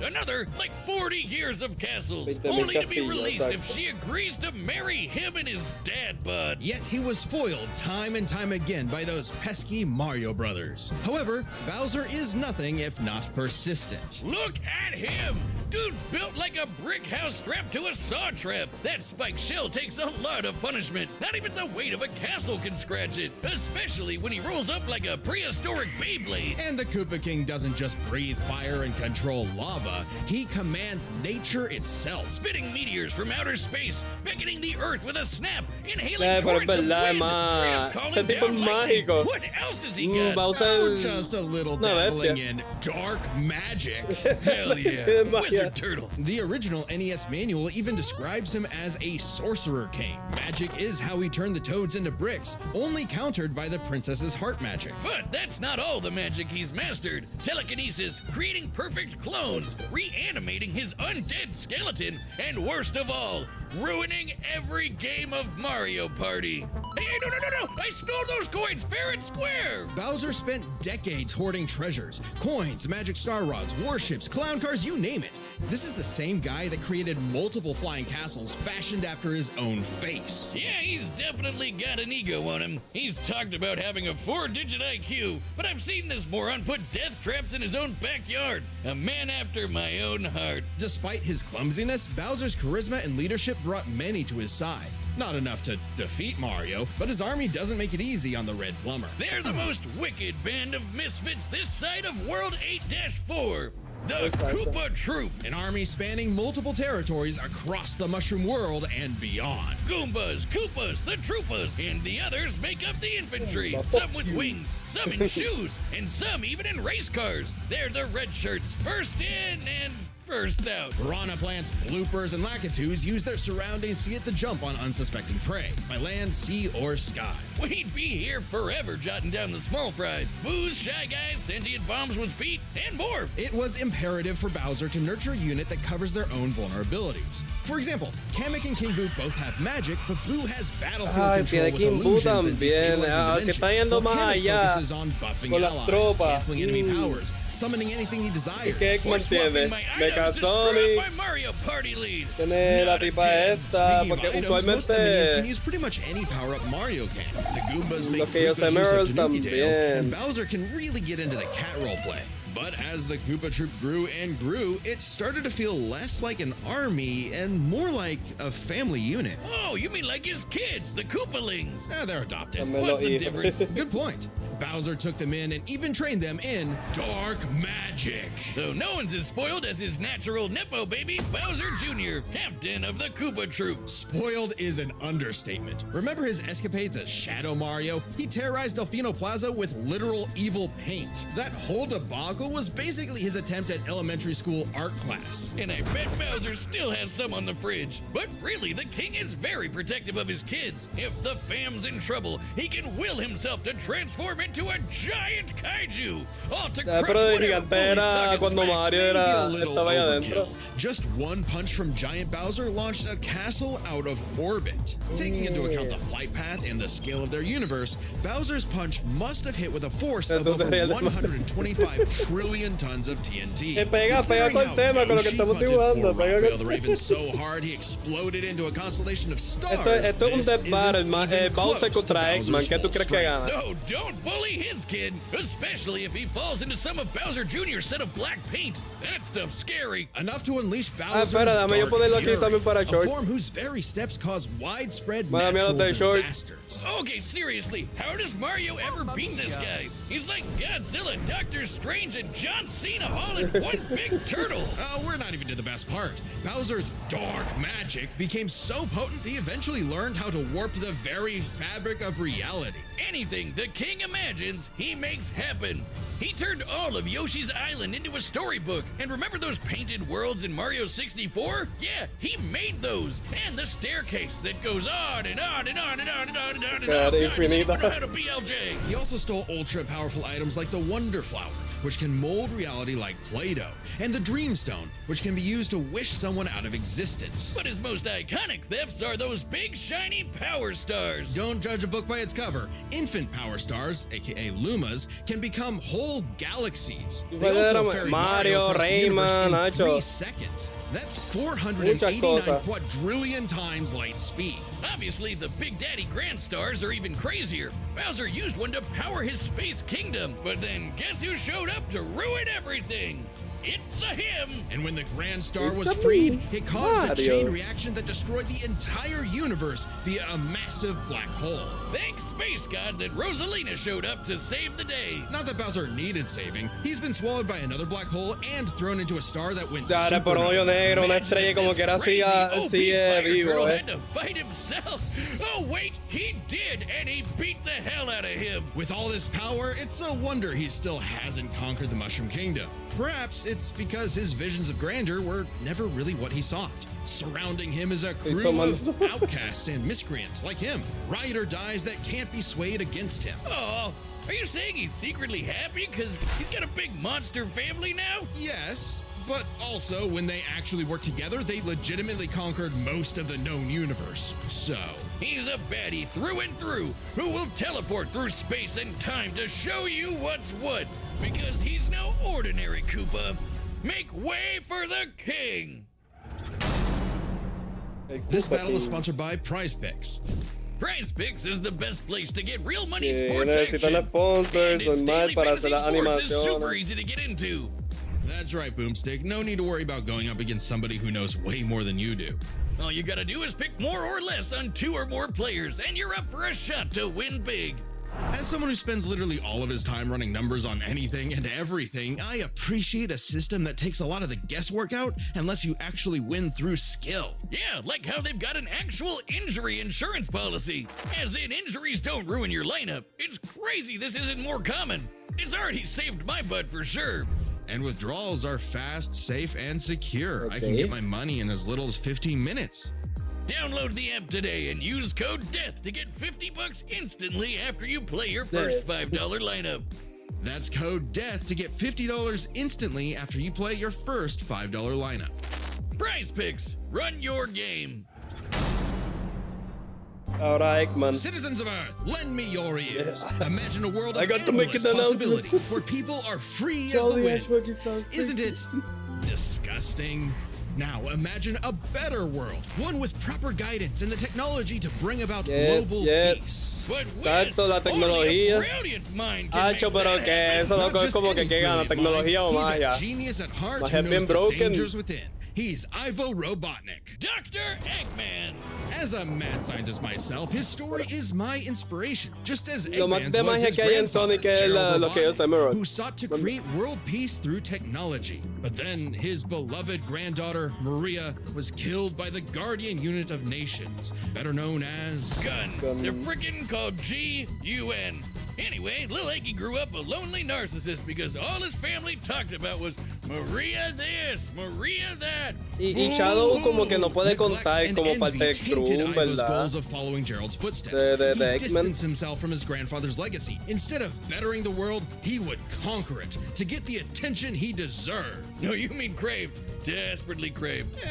S6: another, like 40 years of castles,
S1: 20,000
S6: only to be
S1: castillos,
S6: released if
S1: exacto.
S6: she agrees to marry him and his dad bod.
S5: Yet he was foiled time and time again by those pesky Mario brothers. However, Bowser is nothing if not persistent.
S6: Look at him! Dude's built like a brick house strapped to a saw trap. That spiked shell takes a lot of punishment. Not even the weight of a castle can scratch it, especially when he rolls up like a prehistoric Beyblade.
S5: And the Koopa King doesn't just breathe fire and control lava, he commands nature itself.
S6: Spitting meteors from outer space, beckoning the earth with a snap, inhaling
S1: Pero es
S6: torrents of
S1: verdad,
S6: wind, straight up
S1: ese
S6: calling
S1: tipo
S6: down
S1: es
S6: lightning.
S1: mágico.
S6: What else has he got?
S1: Bowser
S5: Just a little
S1: Una
S5: dabbling
S1: bestia.
S5: in dark magic.
S6: Hell yeah,
S1: Magia.
S6: Wizard Turtle.
S5: The original NES manual even describes him as a sorcerer king. Magic is how he turned the toads into bricks, only countered by the princess's heart magic.
S6: But that's not all the magic he's mastered. Telekinesis, creating perfect clones, reanimating his undead skeleton, and worst of all, ruining every game of Mario Party. Hey, no! I stole those coins fair and square!
S5: Bowser spent decades hoarding treasures, coins, magic star rods, warships, clown cars, you name it. This is the same guy that created multiple flying castles fashioned after his own face.
S6: Yeah, he's definitely got an ego on him. He's talked about having a 4-digit IQ, but I've seen this moron put death traps in his own backyard. A man after my own heart.
S5: Despite his clumsiness, Bowser's charisma and leadership brought many to his side. Not enough to defeat Mario, but his army doesn't make it easy on the Red Plumber.
S6: They're the most wicked band of misfits this side of World 8-4. The Koopa Troop.
S5: An army spanning multiple territories across the Mushroom world and beyond.
S6: Goombas, Koopas, the Troopas, and the others make up the infantry. Some with wings, some in shoes, and some even in race cars. They're the red shirts, first in and first out.
S5: Piranha plants, bloopers, and lakitus use their surroundings to get the jump on unsuspecting prey, by land, sea, or sky.
S6: We'd be here forever jotting down the small fries. Booze, shy guys, sentient bombs with feet, and more.
S5: It was imperative for Bowser to nurture a unit that covers their own vulnerabilities. For example, Kamek and King Boo both have magic, but Boo has battlefield
S1: Ay,
S5: control
S1: tiene
S5: with
S1: King Boo
S5: illusions and
S1: también,
S5: destabilizing
S1: que está
S5: dimensions,
S1: yendo
S5: while
S1: más
S5: Kamek
S1: allá
S5: focuses on buffing
S1: con las
S5: allies,
S1: tropas.
S5: canceling enemy powers, summoning anything he desires.
S1: ¿Qué
S6: Or
S1: Eggman
S6: swapping
S1: tiene?
S6: my items to screw up
S1: Megasonic,
S6: my Mario Party lead.
S1: tiene la
S6: Not
S1: tipa
S6: again.
S1: esta,
S5: Speaking of
S1: porque
S5: items, most enemies can
S1: usualmente
S5: use pretty much any power-up Mario can. The Goombas
S1: Lo
S5: make
S1: que yo sé,
S5: frequent use of
S1: Meryl
S5: Tanuki tails,
S1: también.
S5: and Bowser can really get into the cat role play. But as the Koopa Troop grew and grew, it started to feel less like an army and more like a family unit.
S6: Oh, you mean like his kids, the Koopalings?
S5: They're adopted.
S1: Dámelo,
S6: What's the
S1: hijo.
S6: difference?
S5: Good point. Bowser took them in and even trained them in dark magic.
S6: Though no one's as spoiled as his natural Nepo baby, Bowser Jr., captain of the Koopa Troop.
S5: Spoiled is an understatement. Remember his escapades as Shadow Mario? He terrorized Delfino Plaza with literal evil paint. That whole debacle was basically his attempt at elementary school art class.
S6: And I bet Bowser still has some on the fridge. But really, the king is very protective of his kids. If the fam's in trouble, he can will himself to transform into a giant kaiju. All to crush
S1: Pero de
S6: whatever
S1: gigante
S6: bullies
S1: era
S6: talking
S1: cuando
S6: smack.
S1: Mario
S5: Maybe
S1: era,
S5: a little
S1: estaba ahí adentro.
S5: overkill. Just one punch from Giant Bowser launched a castle out of orbit. Taking into account the flight path and the scale of their universe, Bowser's punch must have hit with a force of over 125 trillion tons of TNT.
S1: Pega
S5: Considering
S1: con el
S5: how
S1: tema, con lo que
S5: Yoshi
S1: estamos
S5: punted
S1: dibujando,
S5: poor
S1: pega
S5: Raphael
S1: con-
S5: the Raven so hard he exploded into a constellation of stars.
S1: Esto es un
S5: This
S1: death battle,
S5: isn't even
S1: Bowser
S5: close to
S1: contra
S5: Bowser's
S1: Eggman. ¿Qué tú
S5: full
S1: crees que
S5: strength.
S1: gana?
S6: So don't bully his kid, especially if he falls into some of Bowser Jr.'s set of black paint. That stuff's scary.
S5: Enough to unleash Bowser's
S1: espera, dame yo
S5: dark
S1: ponerlo aquí
S5: fury,
S1: también para
S5: a
S1: Short.
S5: form whose very steps cause widespread
S1: Mala mía,
S5: natural
S1: los de Short.
S5: disasters.
S6: Okay, seriously, how does Mario ever beat this guy? He's like Godzilla, Doctor Strange, and John Cena all in one big turtle.
S5: We're not even to the best part. Bowser's dark magic became so potent he eventually learned how to warp the very fabric of reality.
S6: Anything the king imagines, he makes happen. He turned all of Yoshi's Island into a storybook. And remember those painted worlds in Mario 64? Yeah, he made those. And the staircase that goes on and on and on and on and on and on and on.
S1: God,
S6: God, does anyone
S1: infinita.
S6: know how to BLJ?
S5: He also stole ultra-powerful items like the Wonder Flower, which can mold reality like Play-Doh, and the Dream Stone, which can be used to wish someone out of existence.
S6: But his most iconic thefts are those big shiny power stars.
S5: Don't judge a book by its cover. Infant power stars, aka Lumas, can become whole galaxies. They
S1: Pues
S5: also
S1: era
S5: ferry
S1: Mario,
S5: across the universe
S1: Rayman,
S5: in
S1: Nacho.
S5: 3 seconds. That's
S1: Muchas
S5: 489
S1: cosas.
S5: quadrillion times light speed.
S6: Obviously, the Big Daddy Grand Stars are even crazier. Bowser used one to power his space kingdom, but then guess who showed up to ruin everything? It's a him!
S5: And when the Grand Star was
S1: It's a
S5: freed,
S1: me,
S5: it caused a
S1: Mario.
S5: chain reaction that destroyed the entire universe via a massive black hole.
S6: Thanks, Space God, that Rosalina showed up to save the day.
S5: Not that Bowser needed saving. He's been swallowed by another black hole and thrown into a star that went
S1: Ya era por un hoyo
S5: supernova.
S1: negro, una
S6: Imagine
S1: estrella
S6: if
S1: como
S6: this
S1: que era
S6: crazy OP
S1: sigue
S6: fire
S1: vivo,
S6: turtle
S1: eh.
S6: had to fight himself. Oh wait, he did, and he beat the hell out of him.
S5: With all this power, it's a wonder he still hasn't conquered the Mushroom Kingdom. Perhaps it's because his visions of grandeur were never really what he sought. Surrounding him is a crew of outcasts and miscreants like him, ride or dies that can't be swayed against him.
S6: Oh, are you saying he's secretly happy because he's got a big monster family now?
S5: Yes, but also when they actually worked together, they legitimately conquered most of the known universe. So,
S6: He's a baddie through and through who will teleport through space and time to show you what's what. Because he's no ordinary Koopa. Make way for the king!
S5: this battle is sponsored by Prize Picks.
S6: Prize Picks is the best place to get real money
S1: Sí,
S6: sports
S1: necesitan
S6: action.
S1: sponsors,
S6: And its
S1: normal,
S6: daily
S1: para
S6: fantasy
S1: hacer las
S6: sports is super
S1: animaciones.
S6: easy to get into.
S5: That's right, Boomstick. No need to worry about going up against somebody who knows way more than you do.
S6: All you gotta do is pick more or less on 2 or more players, and you're up for a shot to win big.
S5: As someone who spends literally all of his time running numbers on anything and everything, I appreciate a system that takes a lot of the guesswork out and lets you actually win through skill.
S6: Yeah, like how they've got an actual injury insurance policy. As in, injuries don't ruin your lineup. It's crazy this isn't more common. It's already saved my butt for sure.
S5: And withdrawals are fast, safe, and secure. I can
S1: Okay.
S5: get my money in as little as 15 minutes.
S6: Download the app today and use code DEATH to get $50 instantly after you play your first $5 lineup.
S5: That's code DEATH to get $50 instantly after you play your first $5 lineup.
S6: Prize Picks, run your game.
S1: Ahora Eggman.
S5: Citizens of Earth, lend me your ears. Imagine a world of
S1: I got to make
S5: endless
S1: an announcement.
S5: possibility where people are free as the wind. Isn't it disgusting? Now imagine a better world, one with proper guidance and the technology to bring about global peace.
S6: But
S1: Exacto, la
S6: Wiz, only a
S1: tecnología.
S6: brilliant mind can
S1: Hacho,
S6: make
S1: pero
S6: that
S1: que
S6: happen.
S1: eso
S5: Not
S1: loco es
S5: just
S1: como que
S5: any
S1: gana,
S5: brilliant mind,
S1: tecnología o
S5: he's
S1: magia.
S5: a genius at heart
S1: Magia
S5: who
S1: bien
S5: knows the
S1: broken.
S5: dangers within He's Ivo Robotnik.
S6: Dr. Eggman.
S5: As a mad scientist myself, his story is my inspiration, just as
S1: Lo más
S5: Eggman's
S1: de
S5: was
S1: magia
S5: his
S1: que hay en
S5: grandfather,
S1: Sonic es
S5: Gerald
S1: lo que es
S5: Robotnik,
S1: Emerald.
S5: who sought to create world peace through technology. But then his beloved granddaughter, Maria, was killed by the Guardian Unit of Nations, better known as...
S6: Gun. They're frickin' called G-U-N. Anyway, Lil Eggy grew up a lonely narcissist because all his family talked about was Maria this, Maria that.
S1: Y Shadow como que no puede
S5: Neglect
S1: contar
S5: and
S1: como parte
S5: envy
S1: del crew,
S5: tainted Ivo's
S1: ¿verdad?
S5: goals of following Gerald's footsteps.
S1: De
S5: He
S1: Eggman.
S5: distanced himself from his grandfather's legacy. Instead of bettering the world, he would conquer it to get the attention he deserved.
S6: No, you mean craved. Desperately craved.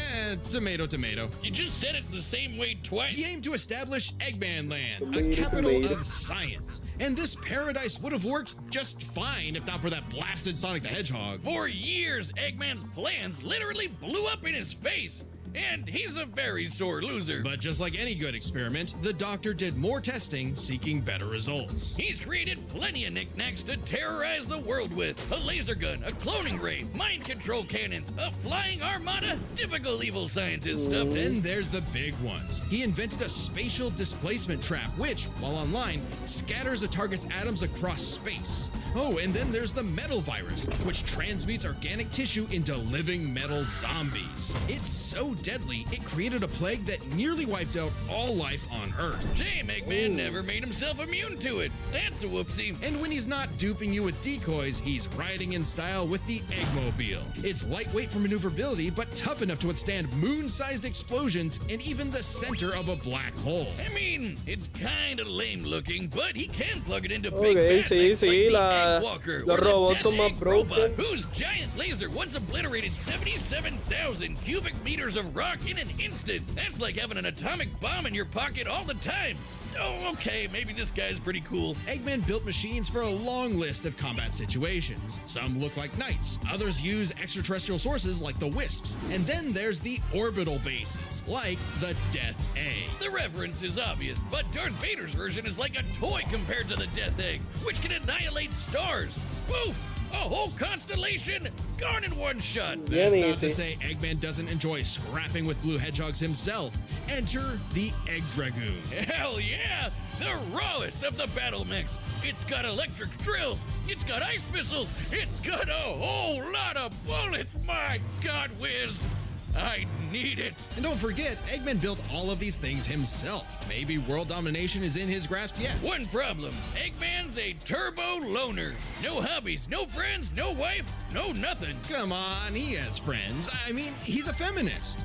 S5: Tomato, tomato.
S6: You just said it the same way twice.
S5: He aimed to establish Eggman Land, a
S1: Tomato,
S5: capital
S1: tomato.
S5: of science. And this paradise would have worked just fine if not for that blasted Sonic the Hedgehog.
S6: For years, Eggman's plans literally blew up in his face. And he's a very sore loser.
S5: But just like any good experiment, the doctor did more testing, seeking better results.
S6: He's created plenty of knickknacks to terrorize the world with. A laser gun, a cloning ray, mind control cannons, a flying armada, typical evil scientist stuff.
S5: Then there's the big ones. He invented a spatial displacement trap, which, while online, scatters a target's atoms across space. Oh, and then there's the metal virus, which transmutes organic tissue into living metal zombies. It's so deadly, it created a plague that nearly wiped out all life on Earth.
S6: Shame Eggman never made himself immune to it. That's a whoopsie.
S5: And when he's not duping you with decoys, he's riding in style with the Eggmobile. It's lightweight for maneuverability, but tough enough to withstand moon-sized explosions and even the center of a black hole.
S6: I mean, it's kind of lame looking, but he can plug it into
S1: Okay,
S6: big bad
S1: sí,
S6: things like
S1: sí,
S6: the
S1: la-
S6: Egg Walker
S1: los
S6: or the
S1: robots
S6: Death
S1: son más
S6: Egg Robot,
S1: broken.
S6: whose giant laser once obliterated 77,000 cubic meters of rock in an instant. That's like having an atomic bomb in your pocket all the time. Oh, okay, maybe this guy's pretty cool.
S5: Eggman built machines for a long list of combat situations. Some look like knights, others use extraterrestrial sources like the Wisps, and then there's the orbital bases, like the Death Egg.
S6: The reference is obvious, but Darth Vader's version is like a toy compared to the Death Egg, which can annihilate stars. Woof! A whole constellation gone in one shot.
S5: That's
S1: Bien
S5: not to
S1: easy.
S5: say Eggman doesn't enjoy scrapping with blue hedgehogs himself. Enter the Egg Dragoon.
S6: Hell yeah! The rawest of the battle mix. It's got electric drills. It's got ice missiles. It's got a whole lot of bullets. My God, Wiz. I need it.
S5: And don't forget, Eggman built all of these things himself. Maybe world domination is in his grasp yet.
S6: One problem. Eggman's a turbo loner. No hobbies, no friends, no wife, no nothing.
S5: Come on, he has friends. I mean, he's a feminist.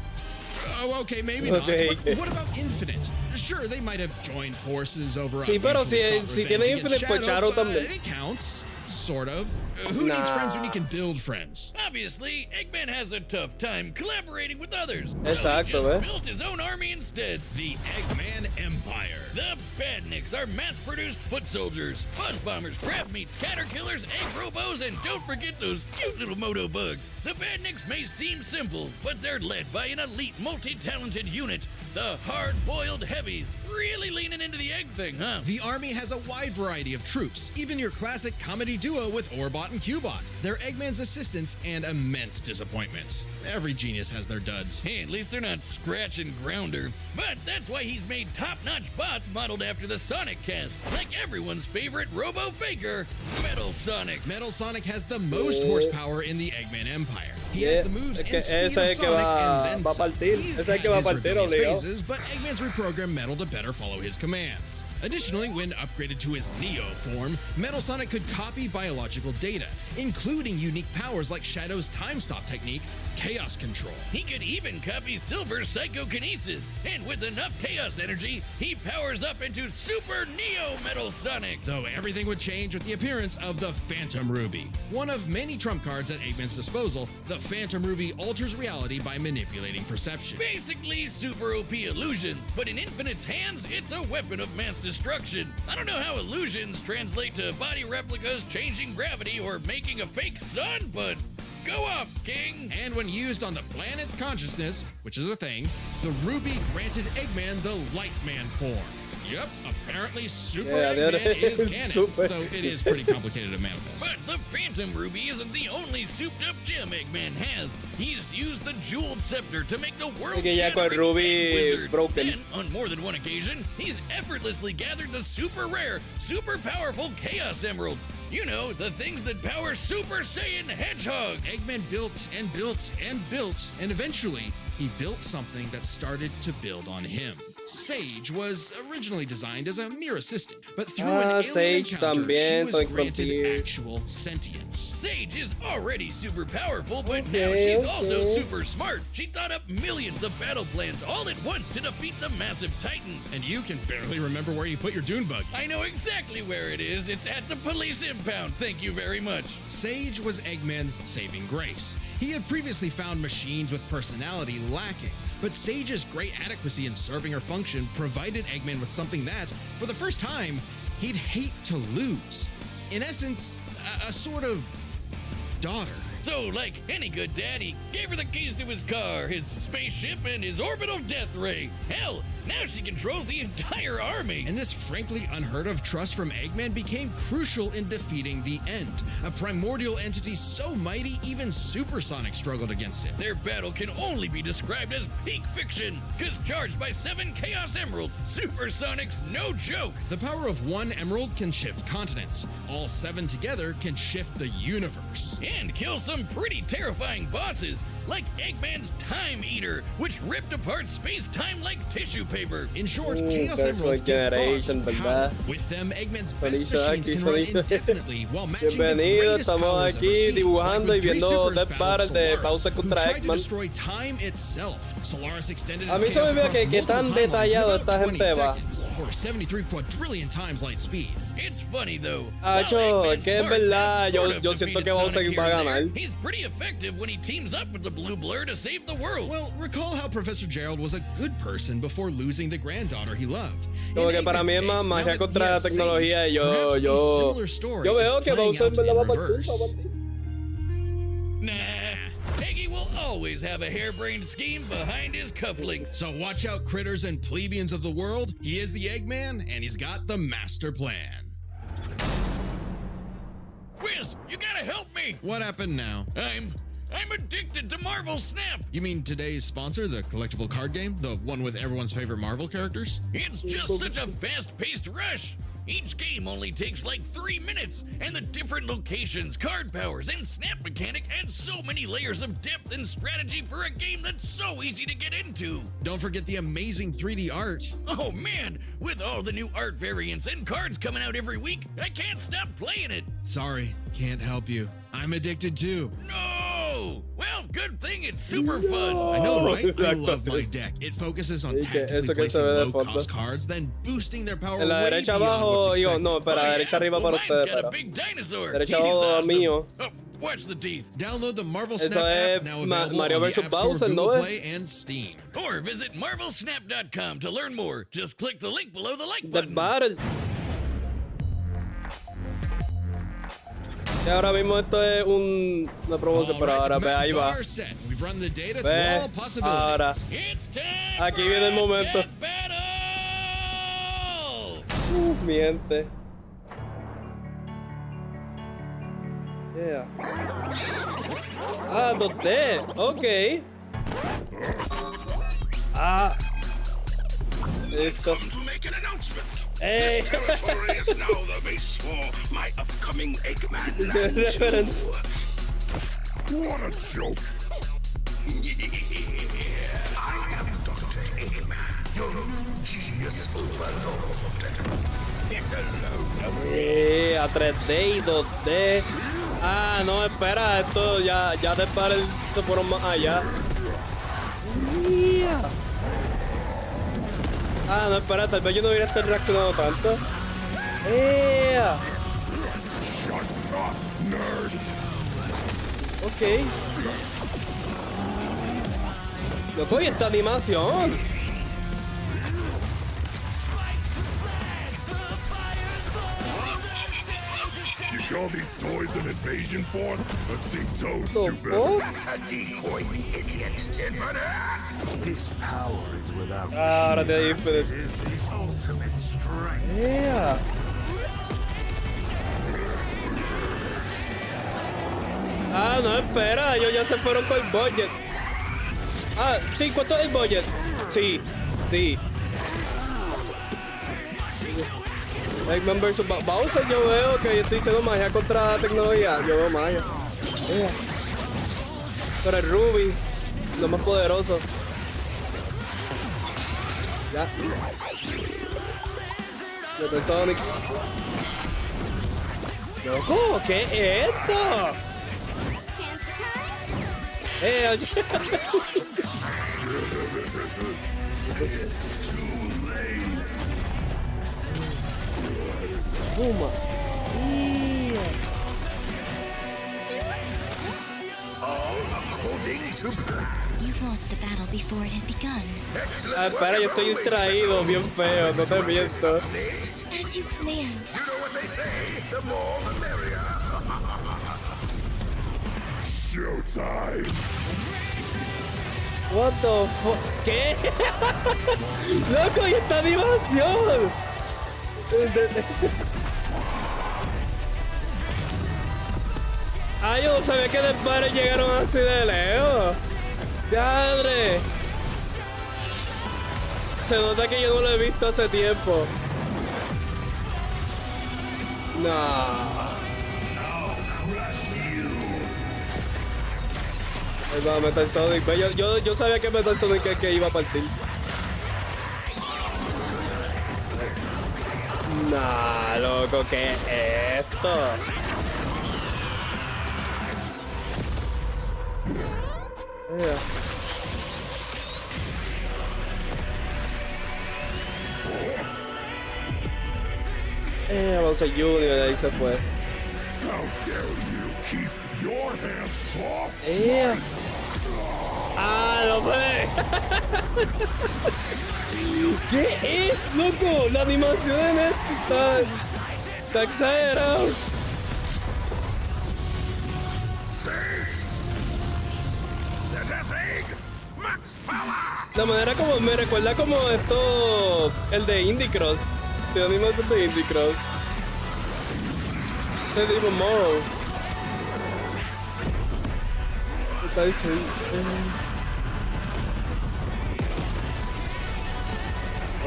S5: Oh, okay, maybe
S1: Okay.
S5: not. But what about Infinite? Sure, they might have joined forces over
S1: Sí,
S5: a
S1: pero
S5: mutually
S1: si-
S5: sought
S1: si
S5: revenge
S1: tiene
S5: against
S1: Infinite, pues
S5: Shadow,
S1: Shadow
S5: but
S1: también.
S5: it counts. Sort of. Who needs friends when you can build friends?
S6: Obviously, Eggman has a tough time collaborating with others.
S1: Exacto,
S6: so he
S1: eh.
S6: just built his own army instead.
S5: The Eggman Empire.
S6: The Badniks are mass-produced foot soldiers, buzz bombers, crab meats, caterkillers, egg robos, and don't forget those cute little moto bugs. The Badniks may seem simple, but they're led by an elite, multi-talented unit, the hard-boiled heavies. Really leaning into the egg thing, huh?
S5: The army has a wide variety of troops, even your classic comedy duo with Orbot and Cubot. They're Eggman's assistants and immense disappointments. Every genius has their duds.
S6: Hey, at least they're not Scratch and Grounder. But that's why he's made top-notch bots modeled after the Sonic cast, like everyone's favorite robo-faker, Metal Sonic.
S5: Metal Sonic has the most horsepower in the Eggman Empire. He
S1: Yeah,
S5: has the moves
S1: es que
S5: and speed
S1: ese
S5: of
S1: es que
S5: Sonic
S1: va-
S5: and then
S1: va a
S5: some.
S1: partir.
S5: He's
S1: Ese es que
S5: had
S1: va a
S5: his
S1: partir
S5: rebellious
S1: obligado.
S5: phases, but Eggman's reprogrammed Metal to better follow his commands. Additionally, when upgraded to his Neo form, Metal Sonic could copy biological data, including unique powers like Shadow's time stop technique, Chaos Control.
S6: He could even copy Silver's psychokinesis, and with enough chaos energy, he powers up into Super Neo Metal Sonic.
S5: Though everything would change with the appearance of the Phantom Ruby. One of many trump cards at Eggman's disposal, the Phantom Ruby alters reality by manipulating perception.
S6: Basically super OP illusions, but in Infinite's hands, it's a weapon of mass destruction. I don't know how illusions translate to body replicas, changing gravity, or making a fake sun, but go off, King!
S5: And when used on the planet's consciousness, which is a thing, the Ruby granted Eggman the Lightman form. Yep, apparently Super
S1: Yeah,
S5: Eggman is
S1: it's
S5: canon,
S1: super.
S5: though it is pretty complicated to manifest.
S6: But the Phantom Ruby isn't the only souped-up gem Eggman has. He's used the Jeweled Scepter to make the
S1: que ya con
S6: world-shattering
S1: Ruby
S6: Egg Wizard.
S1: broken.
S6: Then, on more than one occasion, he's effortlessly gathered the super rare, super powerful Chaos Emeralds. You know, the things that power Super Saiyan Hedgehog.
S5: Eggman built and built and built, and eventually he built something that started to build on him. Sage was originally designed as a mere assistant, but through an alien
S1: Sage
S5: encounter,
S1: también,
S5: she was
S1: Sonic
S5: granted
S1: Frontier.
S5: actual sentience.
S6: Sage is already super powerful, but now
S1: Okay,
S6: she's also
S1: okay.
S6: super smart. She thought up millions of battle plans all at once to defeat the massive titans.
S5: And you can barely remember where you put your dune bug.
S6: I know exactly where it is. It's at the police impound. Thank you very much.
S5: Sage was Eggman's saving grace. He had previously found machines with personality lacking, but Sage's great adequacy in serving her function provided Eggman with something that, for the first time, he'd hate to lose. In essence, a sort of daughter.
S6: So, like any good dad, he gave her the keys to his car, his spaceship, and his orbital death ray. Hell, now she controls the entire army.
S5: And this frankly unheard of trust from Eggman became crucial in defeating the End, a primordial entity so mighty even Supersonic struggled against it.
S6: Their battle can only be described as peak fiction, because charged by 7 Chaos Emeralds, Supersonic's no joke.
S5: The power of one emerald can shift continents. All 7 together can shift the universe.
S6: And kill some pretty terrifying bosses, like Eggman's Time Eater, which ripped apart space-time like tissue paper.
S5: In short,
S1: Ooh,
S5: Chaos
S1: that's
S5: Emeralds
S1: like
S5: give
S1: Generation,
S5: thoughts
S1: ¿verdad?
S5: power. With them, Eggman's
S1: Feliz
S5: best machines
S1: aquí,
S5: can run
S1: feliz.
S5: indefinitely while matching the
S1: Bienvenido,
S5: greatest
S1: estamos
S5: powers ever
S1: aquí
S5: seen,
S1: dibujando
S5: like
S1: y
S5: with
S1: viendo
S5: Three Supers
S1: Death
S5: battle
S1: Battle de
S5: Solaris,
S1: Bowser
S5: who
S1: contra
S5: tried to
S1: Eggman.
S5: destroy time itself. Solaris extended
S1: A
S5: its
S1: mí se
S5: chaos
S1: me ve
S5: across
S1: que tan
S5: multiple timelines
S1: detallado
S5: in about
S1: esta
S5: 20
S1: gente va.
S5: seconds, or 73 quadrillion times light speed.
S6: It's funny though.
S1: Ah,
S6: While
S1: yo,
S6: Eggman's
S1: que es
S6: smarts
S1: verdad,
S6: have
S1: yo-
S6: sort of
S1: yo siento
S6: defeated
S1: que Bowser
S6: Sonic
S1: va a
S6: here and there,
S1: ganar.
S6: he's pretty effective when he teams up with the Blue Blur to save the world.
S5: Well, recall how Professor Gerald was a good person before losing the granddaughter he loved.
S1: Como
S5: In
S1: que para
S5: Eggman's
S1: mí es más
S5: case, now
S1: magia
S5: that he
S1: contra la
S5: has Sage,
S1: tecnología y yo,
S5: perhaps a
S1: yo,
S5: similar story
S1: yo veo
S5: is
S1: que
S5: playing
S1: Bowser
S5: out
S1: me la va a
S5: in
S1: partir,
S5: reverse.
S1: va a partir.
S6: Nah, Eggy will always have a harebrained scheme behind his cufflinks.
S5: So watch out, critters and plebeians of the world. He is the Eggman, and he's got the master plan.
S6: Whiz, you gotta help me.
S5: What happened now?
S6: I'm addicted to Marvel Snap.
S5: You mean today's sponsor, the collectible card game? The one with everyone's favorite Marvel characters?
S6: It's just such a fast-paced rush. Each game only takes like 3 minutes, and the different locations, card powers, and snap mechanic add so many layers of depth and strategy for a game that's so easy to get into.
S5: Don't forget the amazing 3D art.
S6: Oh man, with all the new art variants and cards coming out every week, I can't stop playing it.
S5: Sorry, can't help you. I'm addicted too.
S6: No! Well, good thing it's super fun.
S5: I know, right? I
S1: Exacto.
S5: love my deck. It focuses on
S1: Sí, que
S5: tactically
S1: eso que se
S5: placing
S1: ve de
S5: low-cost
S1: fondo.
S5: cards, then boosting their power
S1: En la
S5: way
S1: derecha
S5: beyond
S1: abajo,
S5: what's
S1: digo,
S5: expected.
S1: no, espera,
S6: Oh,
S1: derecha
S6: yeah?
S1: arriba
S6: Well,
S1: para
S6: mine's
S1: ustedes,
S6: got a
S1: pero.
S6: big dinosaur.
S1: Derecha
S6: He's
S1: abajo
S6: awesome.
S1: mío.
S6: Oh, watch the teeth.
S5: Download the Marvel
S1: Eso
S5: Snap app,
S1: es
S5: now
S1: Ma-
S5: available
S1: Mario
S5: on the
S1: versus
S5: App Store,
S1: Bowser,
S5: Google
S1: ¿no es?
S5: Play, and Steam.
S6: Or visit marvelsnap.com to learn more. Just click the link below the like
S1: Death
S6: button.
S1: Battle. Y ahora mismo esto es una promoción, pero
S5: Alright,
S1: ahora
S5: the
S1: ve, ahí
S5: maps
S1: va.
S5: are set. We've run the data
S1: Ve,
S5: through all possibilities.
S1: ahora.
S6: It's time
S1: Aquí
S6: for
S1: viene el
S6: a
S1: momento.
S6: death battle!
S1: Mi gente. Yeah. Ah, 2D. Ok. Ah. Listo.
S8: To make an announcement.
S1: Hey.
S8: This territory is now the base for my upcoming Eggman Land
S1: Reference.
S8: 2. What a joke. I am Dr. Eggman, your new genius overlord. Hello.
S1: A 3D y 2D. Ah, no, espera, esto ya Death Battle se fueron más allá. Yeah. Ah, no, espera, tal vez yo no hubiera estar reaccionando tanto. Yeah.
S8: Shut up, nerd.
S1: Ok. Loco, ¿y esta animación?
S8: You call these toys an invasion force? Let's see toes
S1: The
S8: do better.
S1: fuck?
S8: That's a decoy, idiot. This power is without
S1: Ahora te di
S8: It is the ultimate strength.
S1: Yeah. Ah, no, espera, ellos ya se fueron con el budget. Ah, sí, ¿cuánto es el budget? Sí, sí. Eggman vs. Bowser, yo veo que yo estoy diciendo magia contra tecnología. Yo veo magia. Yeah. Pero el Ruby, lo más poderoso. Ya. Metal Sonic. Loco, ¿qué es esto? Oye. Puma.
S8: All according to plan.
S9: You've lost the battle before it has begun.
S8: Excellent.
S1: Ah, espera, yo estoy distraído, bien feo, no te miento.
S9: As you command.
S8: You know what they say, the more the merrier. Showtime.
S1: What the fuck? ¿Qué? Loco, y esta animación. Ah, yo no sabía que los padres llegaron así de lejos. ¡Padre! Se nota que yo no lo he visto hace tiempo. No. Ahí va Metal Sonic. Yo sabía que Metal Sonic es que iba a partir. Nah, loco, ¿qué es esto? Bowser Jr. ahí se fue.
S8: How dare you keep your hands off?
S1: Ah, no puede. ¿Qué es, loco? La animación en esto está exagerado.
S8: Sage! The Death Egg! Max power!
S1: La manera como me recuerda como esto, el de Indie Cross. ¿Te animación de Indie Cross? Es tipo Morrow. Está diciendo.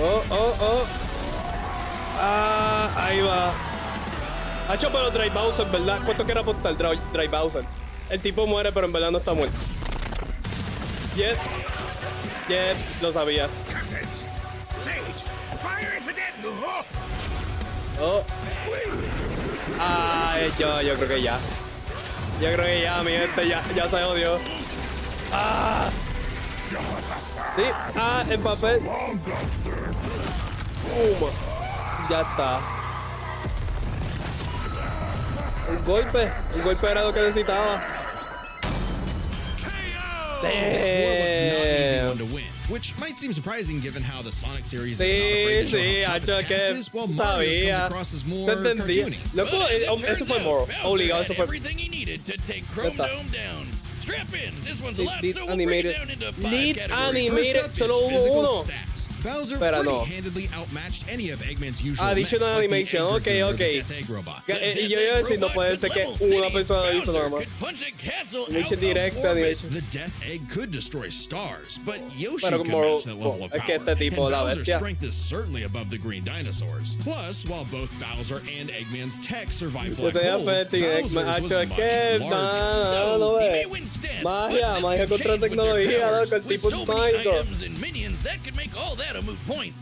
S1: Oh. Ah, ahí va. Hacho, pero Dry Bowser, ¿verdad? ¿Cuánto quiere apostar Dry Bowser? El tipo muere, pero en verdad no está muerto. Yes, lo sabía.
S8: Curses! Sage! Fire is again!
S1: Oh. Ah, yo creo que ya. Yo creo que ya, mi gente, ya se odió. Ah. Sí, el papel. Ya está. El golpe era lo que necesitaba.
S5: This war was not an easy
S1: Damn.
S5: one to win, which might seem surprising given how the Sonic series
S1: Sí,
S5: is not afraid to show how tough
S1: hacho,
S5: its
S1: que
S5: cast is, while Mario's comes
S1: sabía.
S5: across as
S1: Te
S5: more
S1: entendía.
S5: cartoony.
S1: Loco,
S6: But as it
S1: eso
S6: turns
S1: fue
S6: out,
S1: Morrow.
S6: Bowser
S1: Obligado,
S6: had
S1: eso fue.
S6: everything he needed to take Chrome
S1: está.
S6: Dome down. Strap in. This one's a lot,
S1: Lead
S6: so we'll break it
S1: animated.
S6: down into 5
S1: Lead
S6: categories.
S5: First
S1: animated.
S5: up
S1: Solo
S5: is
S1: hubo
S5: physical
S1: uno.
S5: stats. Bowser
S1: Espera, no.
S5: pretty-handedly outmatched any of Eggman's usual
S1: Additional
S5: mechs, like the
S1: animation,
S5: Egg
S1: ok.
S5: Dragoon or the Death Egg Robot.
S1: Y yo iba a decir, no puede ser que una persona lo hizo nada más. Animation directa, animation.
S5: The Death Egg could destroy stars, but Yoshi
S1: Pero
S5: could
S1: como-
S5: match that level of
S1: es que
S5: power.
S1: este tipo,
S5: And
S1: la
S5: Bowser's
S1: bestia.
S5: strength is certainly above the green dinosaurs. Plus, while both Bowser and Eggman's tech survive black
S1: tenía
S5: holes,
S1: fe en ti,
S5: Bowser's
S1: Eggman.
S5: was
S1: Hacho,
S5: much
S1: que
S5: larger.
S1: no ves. Magia contra tecnología, loco, el tipo es mágico.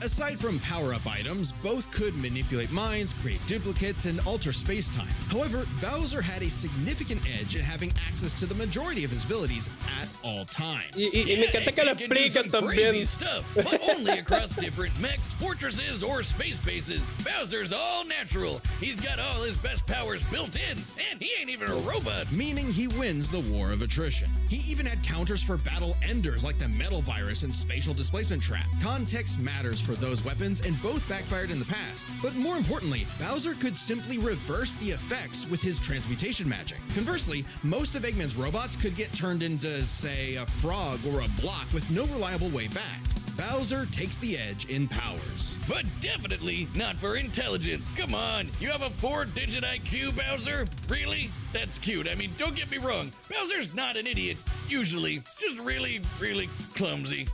S5: Aside from power-up items, both could manipulate minds, create duplicates, and alter space-time. However, Bowser had a significant edge in having access to the majority of his abilities at all times.
S1: Y me encanta que lo expliquen también.
S6: Stuff, but only across different mechs, fortresses, or space bases. Bowser's all natural. He's got all his best powers built in, and he ain't even a robot.
S5: Meaning he wins the war of attrition. He even had counters for battle enders like the metal virus and spatial displacement trap. Content context matters for those weapons, and both backfired in the past. But more importantly, Bowser could simply reverse the effects with his transmutation magic. Conversely, most of Eggman's robots could get turned into, say, a frog or a block with no reliable way back. Bowser takes the edge in powers.
S6: But definitely not for intelligence. Come on, you have a 4-digit IQ, Bowser? Really? That's cute. I mean, don't get me wrong. Bowser's not an idiot, usually. Just really, really clumsy.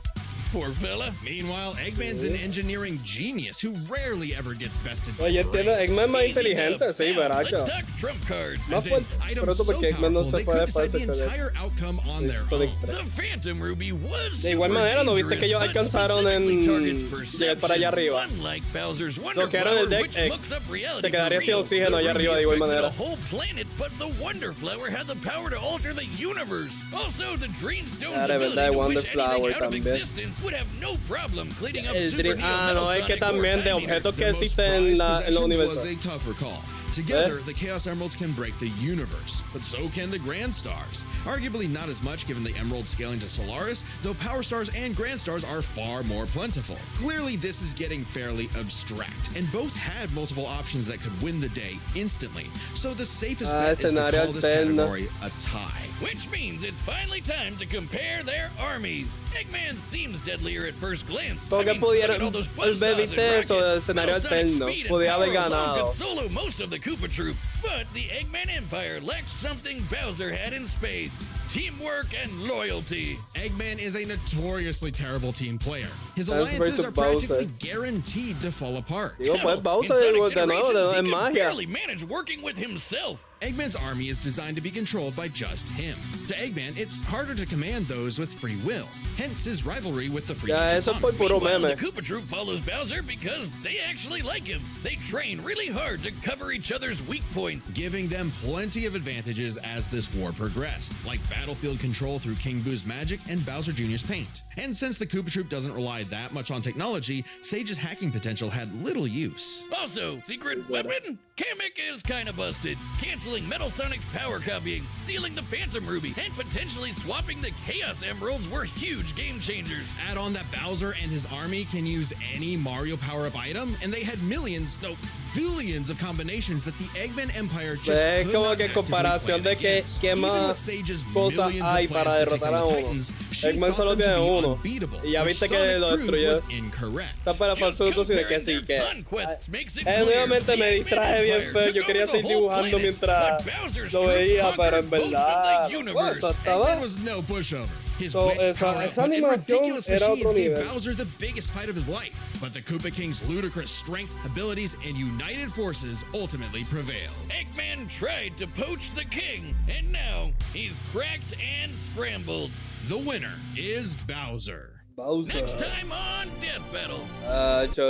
S6: Poor fella.
S5: Meanwhile, Eggman's an engineering genius who rarely ever gets bested by
S1: Oye, tiene Eggman más inteligente, sí,
S6: Let's
S1: veracho.
S6: talk trump cards.
S5: As in, items so powerful they could decide the entire outcome on their own.
S6: The Phantom Ruby was
S1: De igual manera, ¿no viste que ellos
S6: dangerous, but
S1: alcanzaron en
S6: specifically targets
S1: llegar para allá
S6: perceptions,
S1: arriba?
S6: unlike Bowser's Wonder
S1: Bloquearon el
S6: Flower,
S1: deck,
S6: which mucks up reality
S1: se quedaría
S6: for
S1: sin
S6: real.
S1: oxígeno allá
S6: The
S1: arriba de
S6: Ruby
S1: igual
S6: affected
S1: manera.
S6: a whole planet, but the Wonder Flower had the power to alter the universe. Also, the Dreamstone's
S1: Ah, de verdad,
S6: ability to
S1: Wonder
S6: wish
S1: Flower
S6: anything out of
S1: también.
S6: existence would have no problem cleaning up
S1: El
S6: Super Neo
S1: no, es que
S6: Metasonic
S1: también de
S6: or Tiny
S1: objetos que
S5: The most
S1: existen en
S5: prized
S1: los
S5: possession
S1: universos.
S5: was a tougher call. Together, the Chaos Emeralds can break the universe, but so can the Grand Stars. Arguably not as much given the Emeralds scaling to Solaris, though Power Stars and Grand Stars are far more plentiful. Clearly, this is getting fairly abstract, and both had multiple options that could win the day instantly, so the safest bet is to
S1: escenario
S5: call this
S1: alterno.
S5: category a tie.
S6: Which means it's finally time to compare their armies. Eggman seems deadlier at first glance.
S1: Como que
S6: look
S1: pudieron
S6: at all those
S1: volver,
S6: buzzsaws and
S1: viste eso del
S6: rockets.
S1: escenario
S6: Metasonic
S1: alterno.
S6: speed and
S1: Podía haber
S6: power alone
S1: ganado.
S6: could solo most of the Koopa Troop, but the Eggman Empire lacked something Bowser had in spades: teamwork and loyalty.
S5: Eggman is a notoriously terrible team player. His
S1: That's
S5: alliances
S1: very
S5: are practically
S1: Bowser.
S5: guaranteed to fall apart.
S1: Digo, pues
S6: In
S1: Bowser
S6: Sonic
S1: de nuevo,
S6: Generations, he
S1: en
S6: could
S1: magia.
S6: barely manage working with himself.
S5: Eggman's army is designed to be controlled by just him. To Eggman, it's harder to command those with free will, hence his rivalry with the Free
S1: Ya,
S5: Ninja
S1: eso
S5: Sonic.
S1: fue puro
S6: Meanwhile,
S1: meme.
S6: the Koopa Troop follows Bowser because they actually like him. They train really hard to cover each other's weak points.
S5: Giving them plenty of advantages as this war progressed, like battlefield control through King Boo's magic and Bowser Jr.'s paint. And since the Koopa Troop doesn't rely that much on technology, Sage's hacking potential had little use.
S6: Also, secret weapon? Kamek is kinda busted, canceling Metal Sonic's power copying, stealing the Phantom Ruby, and potentially swapping the Chaos Emeralds were huge game changers.
S5: Add on that Bowser and his army can use any Mario power-up item, and they had millions, no, billions of combinations that the Eggman Empire just
S1: Es
S5: could
S1: como
S5: not
S1: que
S5: actively
S1: comparación
S5: plan
S1: de que
S5: against.
S1: qué
S5: Even
S1: más
S5: with Sage's
S1: cosas
S5: millions
S1: hay
S5: of
S1: para
S5: plans to take
S1: derrotar
S5: on
S1: a
S5: the
S1: uno.
S5: Titans, she
S1: Eggman
S5: thought
S1: solo
S5: them to
S1: tiene
S5: be
S1: uno.
S5: unbeatable,
S1: Y ya
S5: which
S1: viste que
S5: Sonic
S1: lo
S5: proved
S1: destruyó.
S5: was incorrect.
S1: Está para
S6: Just
S1: falso de que
S6: comparing
S1: sí,
S6: their
S1: que.
S6: conquests makes it
S1: Nuevamente
S6: clear
S1: me
S6: the
S1: distraje bien
S6: Empire
S1: feo. Yo
S6: took
S1: quería
S6: over the
S1: seguir
S6: whole
S1: dibujando
S6: planet,
S1: mientras
S6: but Bowser's
S1: lo
S6: troop
S1: veía, pero en
S6: conquered most of
S1: verdad.
S6: the
S1: Bueno,
S6: universe.
S1: eso estaba.
S5: Eggman was no pushover. His
S1: So,
S5: witch
S1: esa
S5: power-up and
S1: animación
S5: ridiculous
S1: era
S5: machines
S1: otro
S5: gave
S1: nivel.
S5: Bowser the biggest fight of his life. But the Koopa King's ludicrous strength, abilities, and united forces ultimately prevailed.
S6: Eggman tried to poach the king, and now he's cracked and scrambled.
S5: The winner is Bowser.
S1: Bowser.
S6: Next time on Death Battle.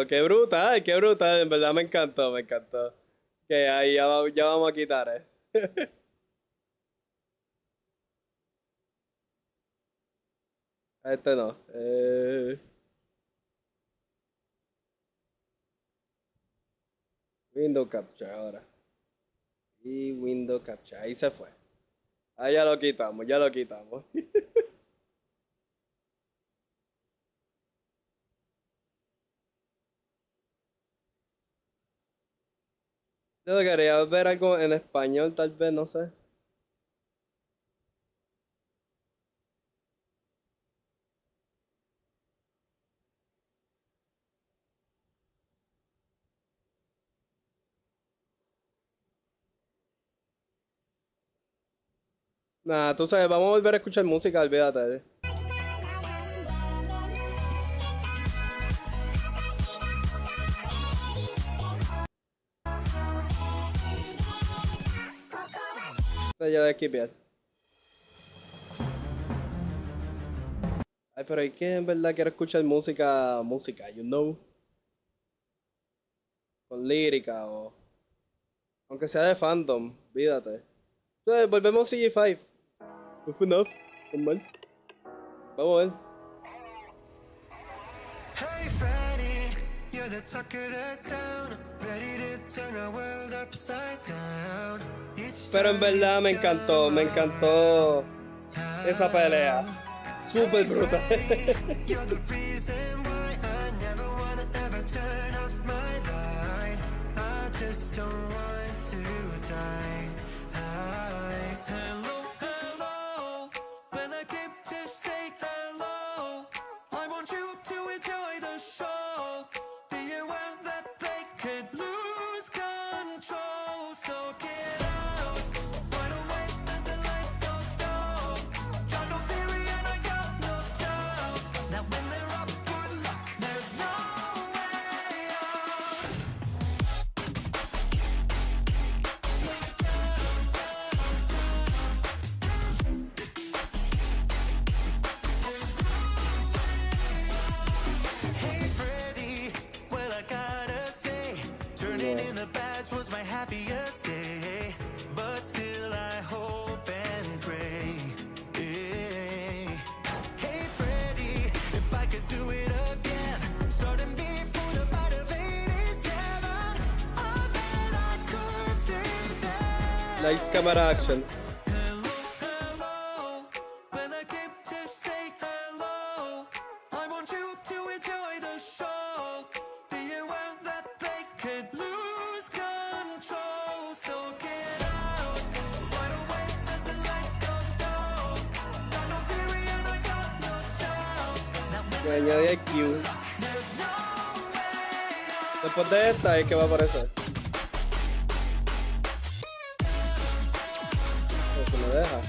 S1: Qué brutal, qué brutal. En verdad me encantó, me encantó. Que ahí ya vamos a quitar, Este no. Window Capture ahora. Y Window Capture. Ahí se fue. Ahí ya lo quitamos, ya lo quitamos. Yo quería ver algo en español, tal vez, no sé. Nada, tú sabes, vamos a volver a escuchar música, olvídate. Ya de esquipear. Ay, pero hay que en verdad quiero escuchar música, you know. Con lírica o... Aunque sea de fandom, olvídate. Entonces, volvemos a CG5. Good enough. Normal. Vamos a ver.
S3: Hey Freddy, you're the talk of the town, ready to turn our world upside down.
S1: Pero en verdad me encantó esa pelea. Súper brutal.
S3: You're the reason why I never happiest day, but still I hope and pray. Hey Freddy, if I could do it again, starting before the bite of 87, I bet I could say that.
S1: Lights, camera, action.
S3: Hello, when I came to say hello, I want you to enjoy the show. Be aware that they could lose control, so get out right away as the lights go down. Got no theory and I got no doubt. Now
S1: Le añadí IQ.
S3: there's no way out.
S1: Después de esta es que va a aparecer. Se me deja.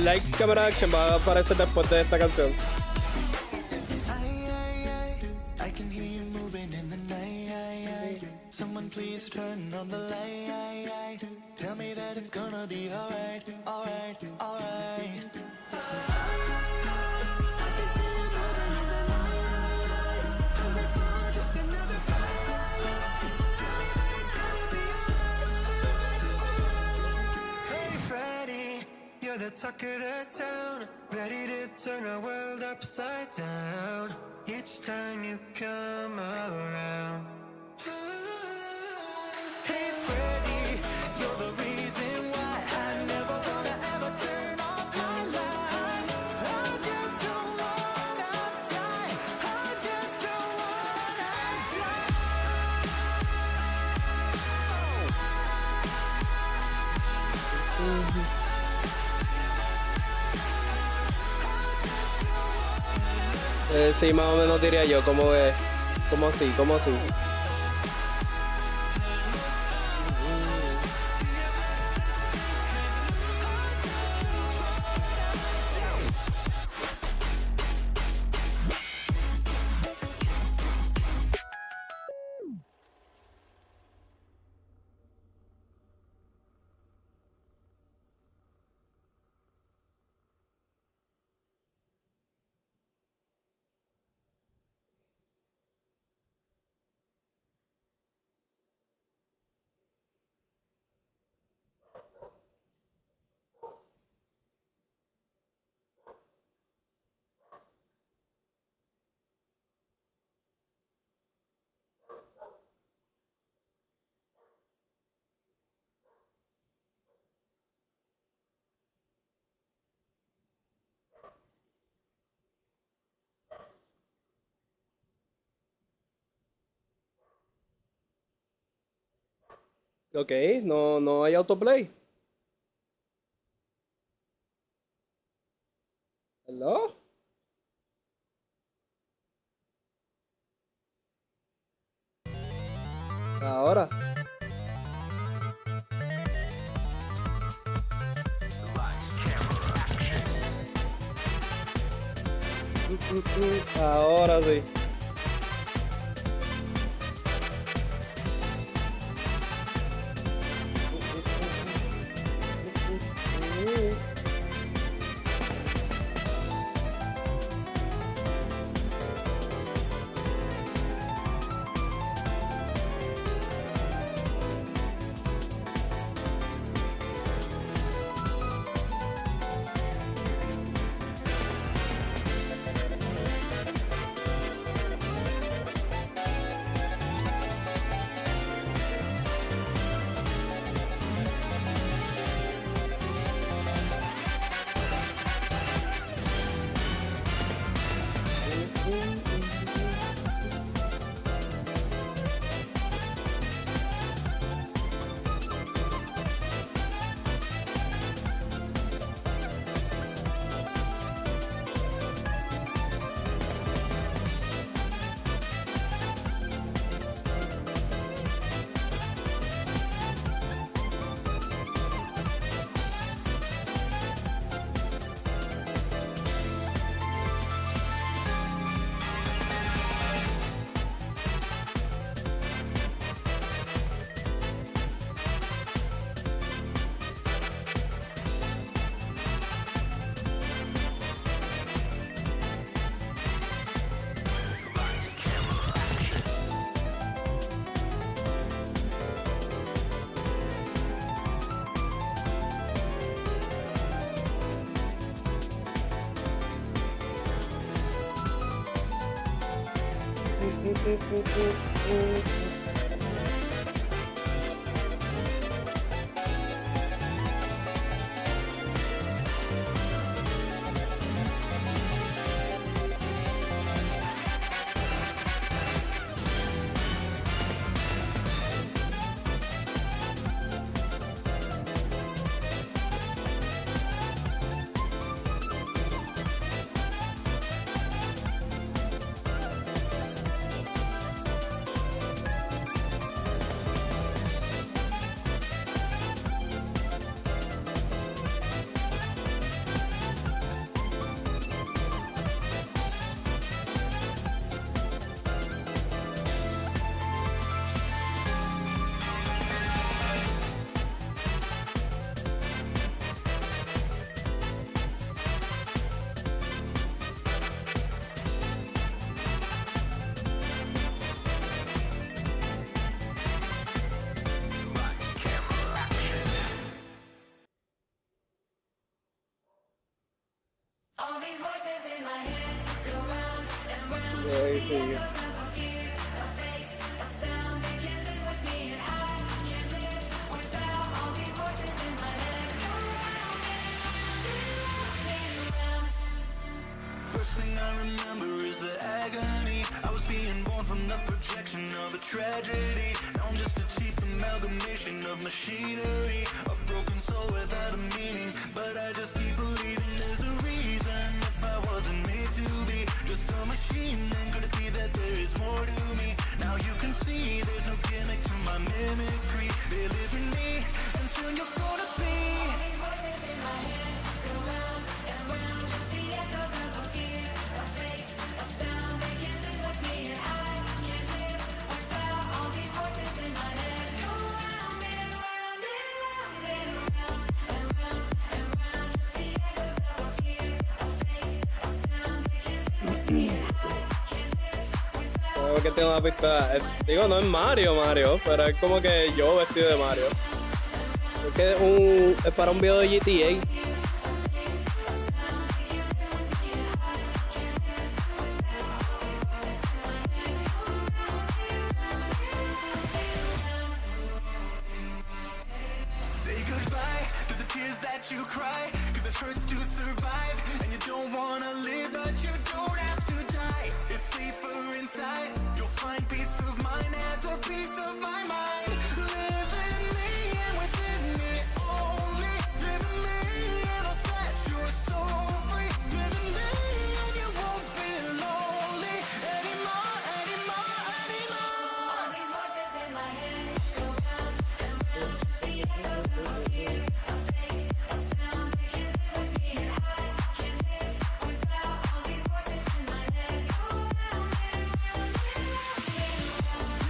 S1: Lights, camera, action va a aparecer después de esta canción.
S3: I can hear you moving in the night. Someone please turn on the light. Tell me that it's gonna be alright, alright, alright. I can feel you moving in the night. Hungry for just another bite. Tell me that it's gonna be alright. Hey Freddy, you're the talk of the town, ready to turn our world upside down. Each time you come around. Hey Freddy, you're the reason why I never wanna ever turn off my light. I just don't wanna die. I just don't wanna die.
S1: Sí, más o menos diría yo, como es. Como así, como así. Ok, no hay autoplay. ¿Hello? Ahora. Ahora sí.
S2: All these voices in my head go round and round.
S1: Yeah, ahí
S2: Just the
S1: sigue.
S2: echoes of a fear, a face, a sound. They can't live with me, and I can't live without all these voices in my head. Go round and round.
S3: First thing I remember is the agony. I was being born from the projection of a tragedy. Now I'm just a cheap amalgamation of machinery. A broken soul without a meaning. But I just keep believing there's a reason. If I wasn't made to be just a machine, then could it be that there is more to me? Now you can see there's no gimmick to my mimicry. They live in me, and soon you're gonna be.
S2: All these voices in my head go round and round. Just the echoes of a fear, a face, a sound. They can't live with me, and I can't live without all these voices in my head. Go round and round and round and round and round and round. Just the echoes of a fear, a face, a sound. They can't live with me, and I can't live without.
S1: Creo que tiene una pista. Digo, no es Mario, pero es como que yo vestido de Mario. Es que es para un video de GTA.
S3: Say goodbye to the tears that you cry, 'cause it hurts to survive, and you don't wanna live, but you don't have to die. It's safer inside. You'll find peace of mind as a piece of my mind. Live in me and within me only. Live in me and I'll set your soul free. Live in me and you won't be lonely anymore, anymore, anymore.
S2: All these voices in my head go round and round. Just the echoes of a fear, a face, a sound. They can't live with me, and I can't live without all these voices in my head. Go round and round and round.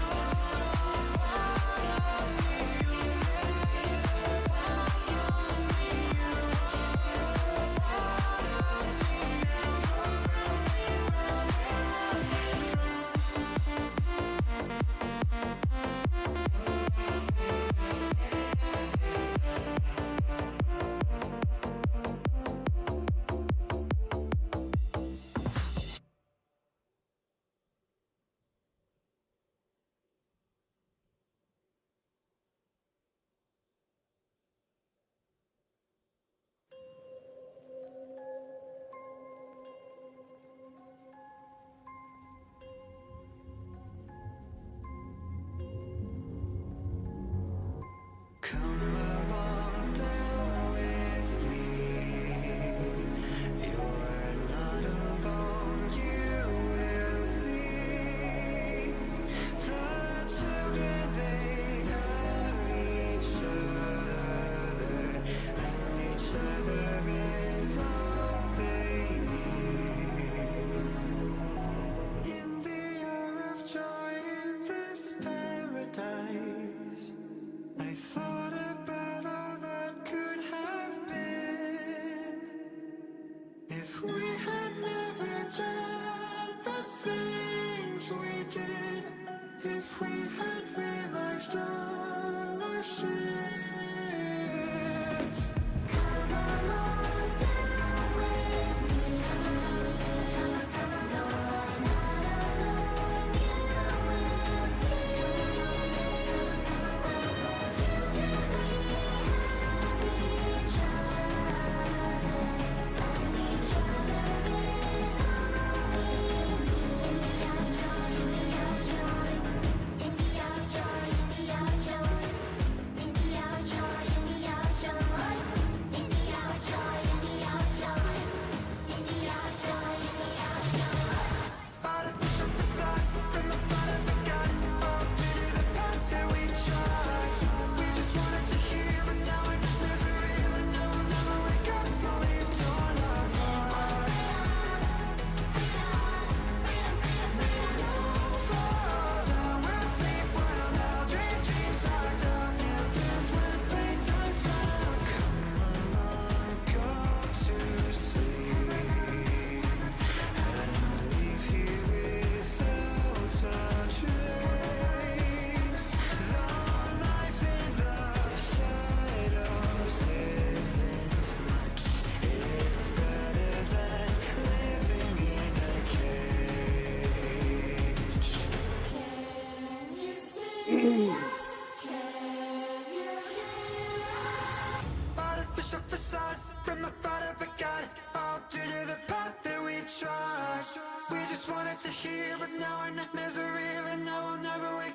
S3: Come along down with me. You're not alone, you will see. The children, they have each other, and each other is all they need. In the hour of joy in this paradise, I thought about all that could have been if we had never done the things we did, if we had realized all our sins.
S2: Come along down with me. Come on, come on, come on. You're not alone. You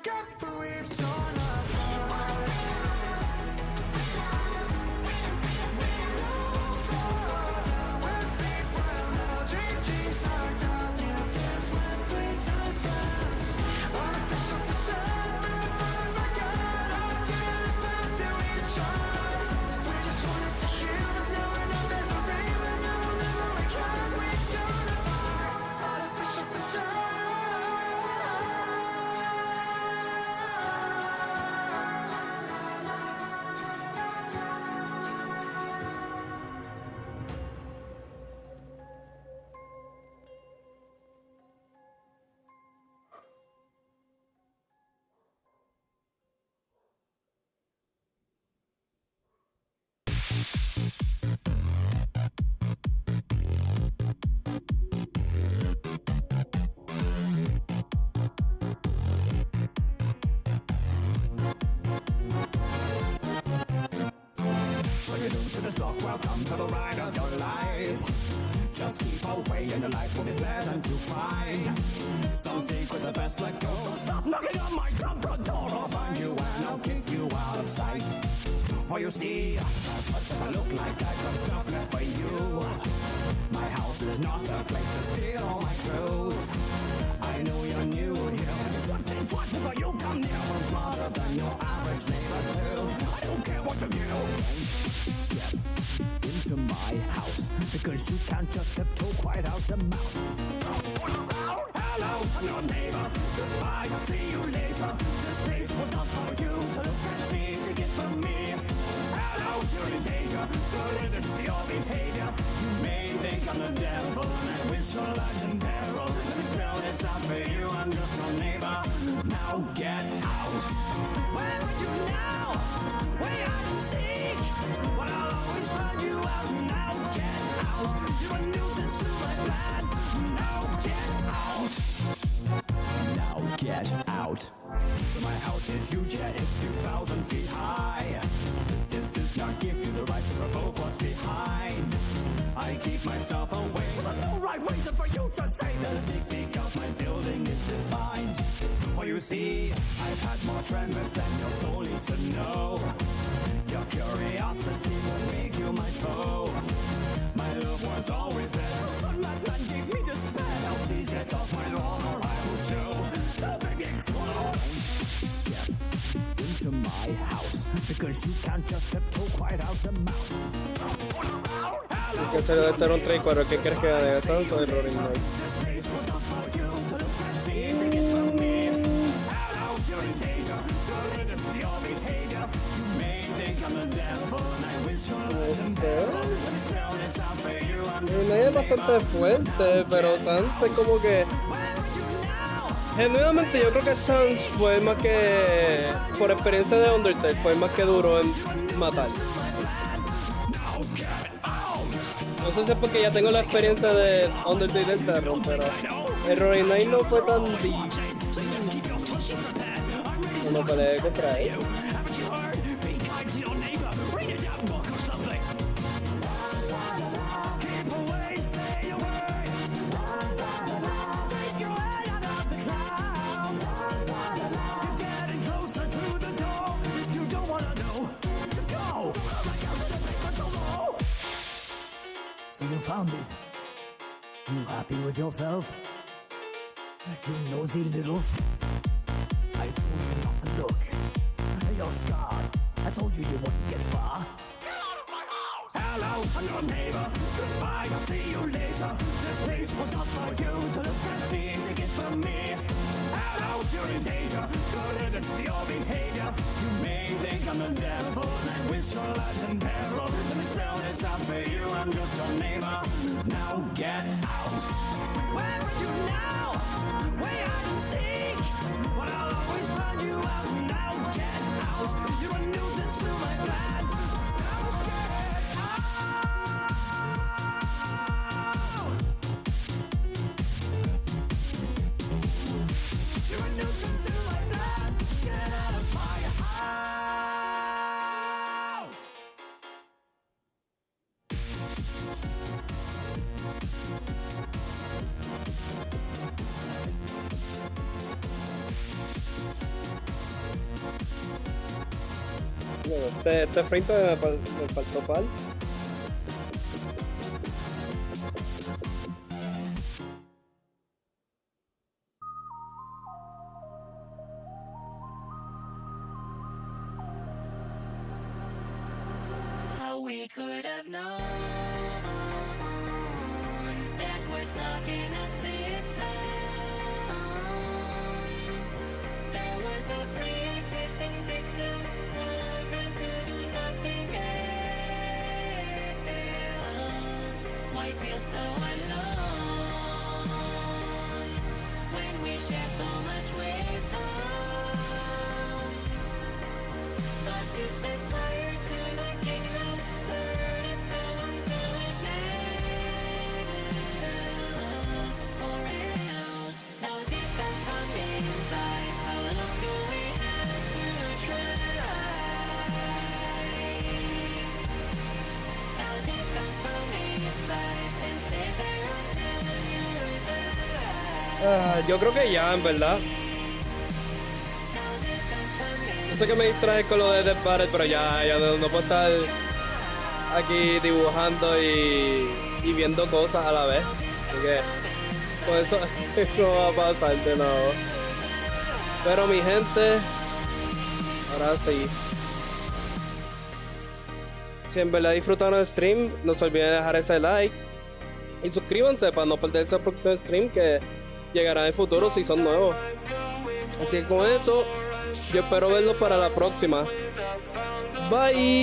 S3: up, but we've torn apart. We'll fall down, we'll sleep well now. Dreams knocked out, new dance when playtime's fast. Artificial facade, verified by God. I get back that we tried. We just wanted to heal, but now we know there's a rain. And now we'll never wake up, we torn apart. Artificial facade.
S10: So you're new to this block, welcome to the ride of your life. Just keep away and your life will be pleasant to find. Some secrets are best let go, so stop knocking on my front door. I'll find you and I'll kick you out of sight. For you see, as much as I look like I've got stuff left for you, my house is not a place to steal all my clothes. I know you're new here, but just one thing twice before you come near. I'm smarter than your average neighbor too. I don't care what you do. Step into my house, because you can't just tiptoe quite out the mouse. Hello, I'm your neighbor. Goodbye, I'll see you later. This place was not for you to look and see to get from me. Hello, you're in danger. Good riddance to your behavior. You may think I'm the devil, and I wish your life's in peril. Let me spell this out for you. I'm just your neighbor. Now get out. Where are you now? Way out and seek. Well, I'll always find you out. Now get out. You're a nuisance to my plans. Now get out. Now get out. So my house is huge, yeah, it's 2,000 feet high. This does not give you the right to provoke what's behind. I keep myself away, so there's no right reason for you to say that a sneak peek of my building is defined. For you see, I've had more tremors than your soul needs to know. Your curiosity will make you my foe. My love was always there, so some madman gave me despair. Now please get off my lawn or I will show the baby explode. Step into my house, because you can't just tiptoe quite out the mouse.
S1: Que se debe estar un 3 y 4. ¿Qué crees que gane? Sans o el Roaring Knight? Knight es bastante fuerte, pero Sans es como que... Genuinamente yo creo que Sans fue más que... Por experiencia de Undertale, fue más que duro en matar. No sé si es porque ya tengo la experiencia de Undertale del terror, pero el Roaring Knight no fue tan difícil cuando peleé contra él.
S10: So you found it. You happy with yourself? You nosy little I told you not to look. You're scarred. I told you wouldn't get far. Get out of my house! Hello, I'm your neighbor. Goodbye, I'll see you later. This place was not for you to look and see to get from me. Hello, you're in danger. Good riddance to your behavior. You may think I'm the devil, and I wish your life's in peril. Let me spell this out for you. I'm just your neighbor. Now get out. Where are you now? Way out and seek. Well, I'll always find you out. Now get out. You're a nuisance to my plans. Now get out. You're a nuisance to my plans. Get out of my house.
S1: Este frame me faltó pal.
S2: How we could have known that was not gonna system. There was a pre-existing victim programmed to do nothing else. Why feel so alone when we share so much wisdom? But to set fire to the kingdom, burn it down till it melts, or else. Now this comes from inside. How long do we have to try? Now this comes from inside and stay there until you die.
S1: Yo creo que ya, en verdad. No sé qué me distrae con lo de Death Battle, pero ya no puedo estar aquí dibujando y viendo cosas a la vez. Así que por eso no va a pasar de nuevo. Pero mi gente, ahora sí. Si en verdad disfrutaron el stream, no se olviden de dejar ese like. Y suscríbanse para no perderse el próximo stream que llegará en el futuro si son nuevos. Así que con eso, yo espero verlos para la próxima. Bye.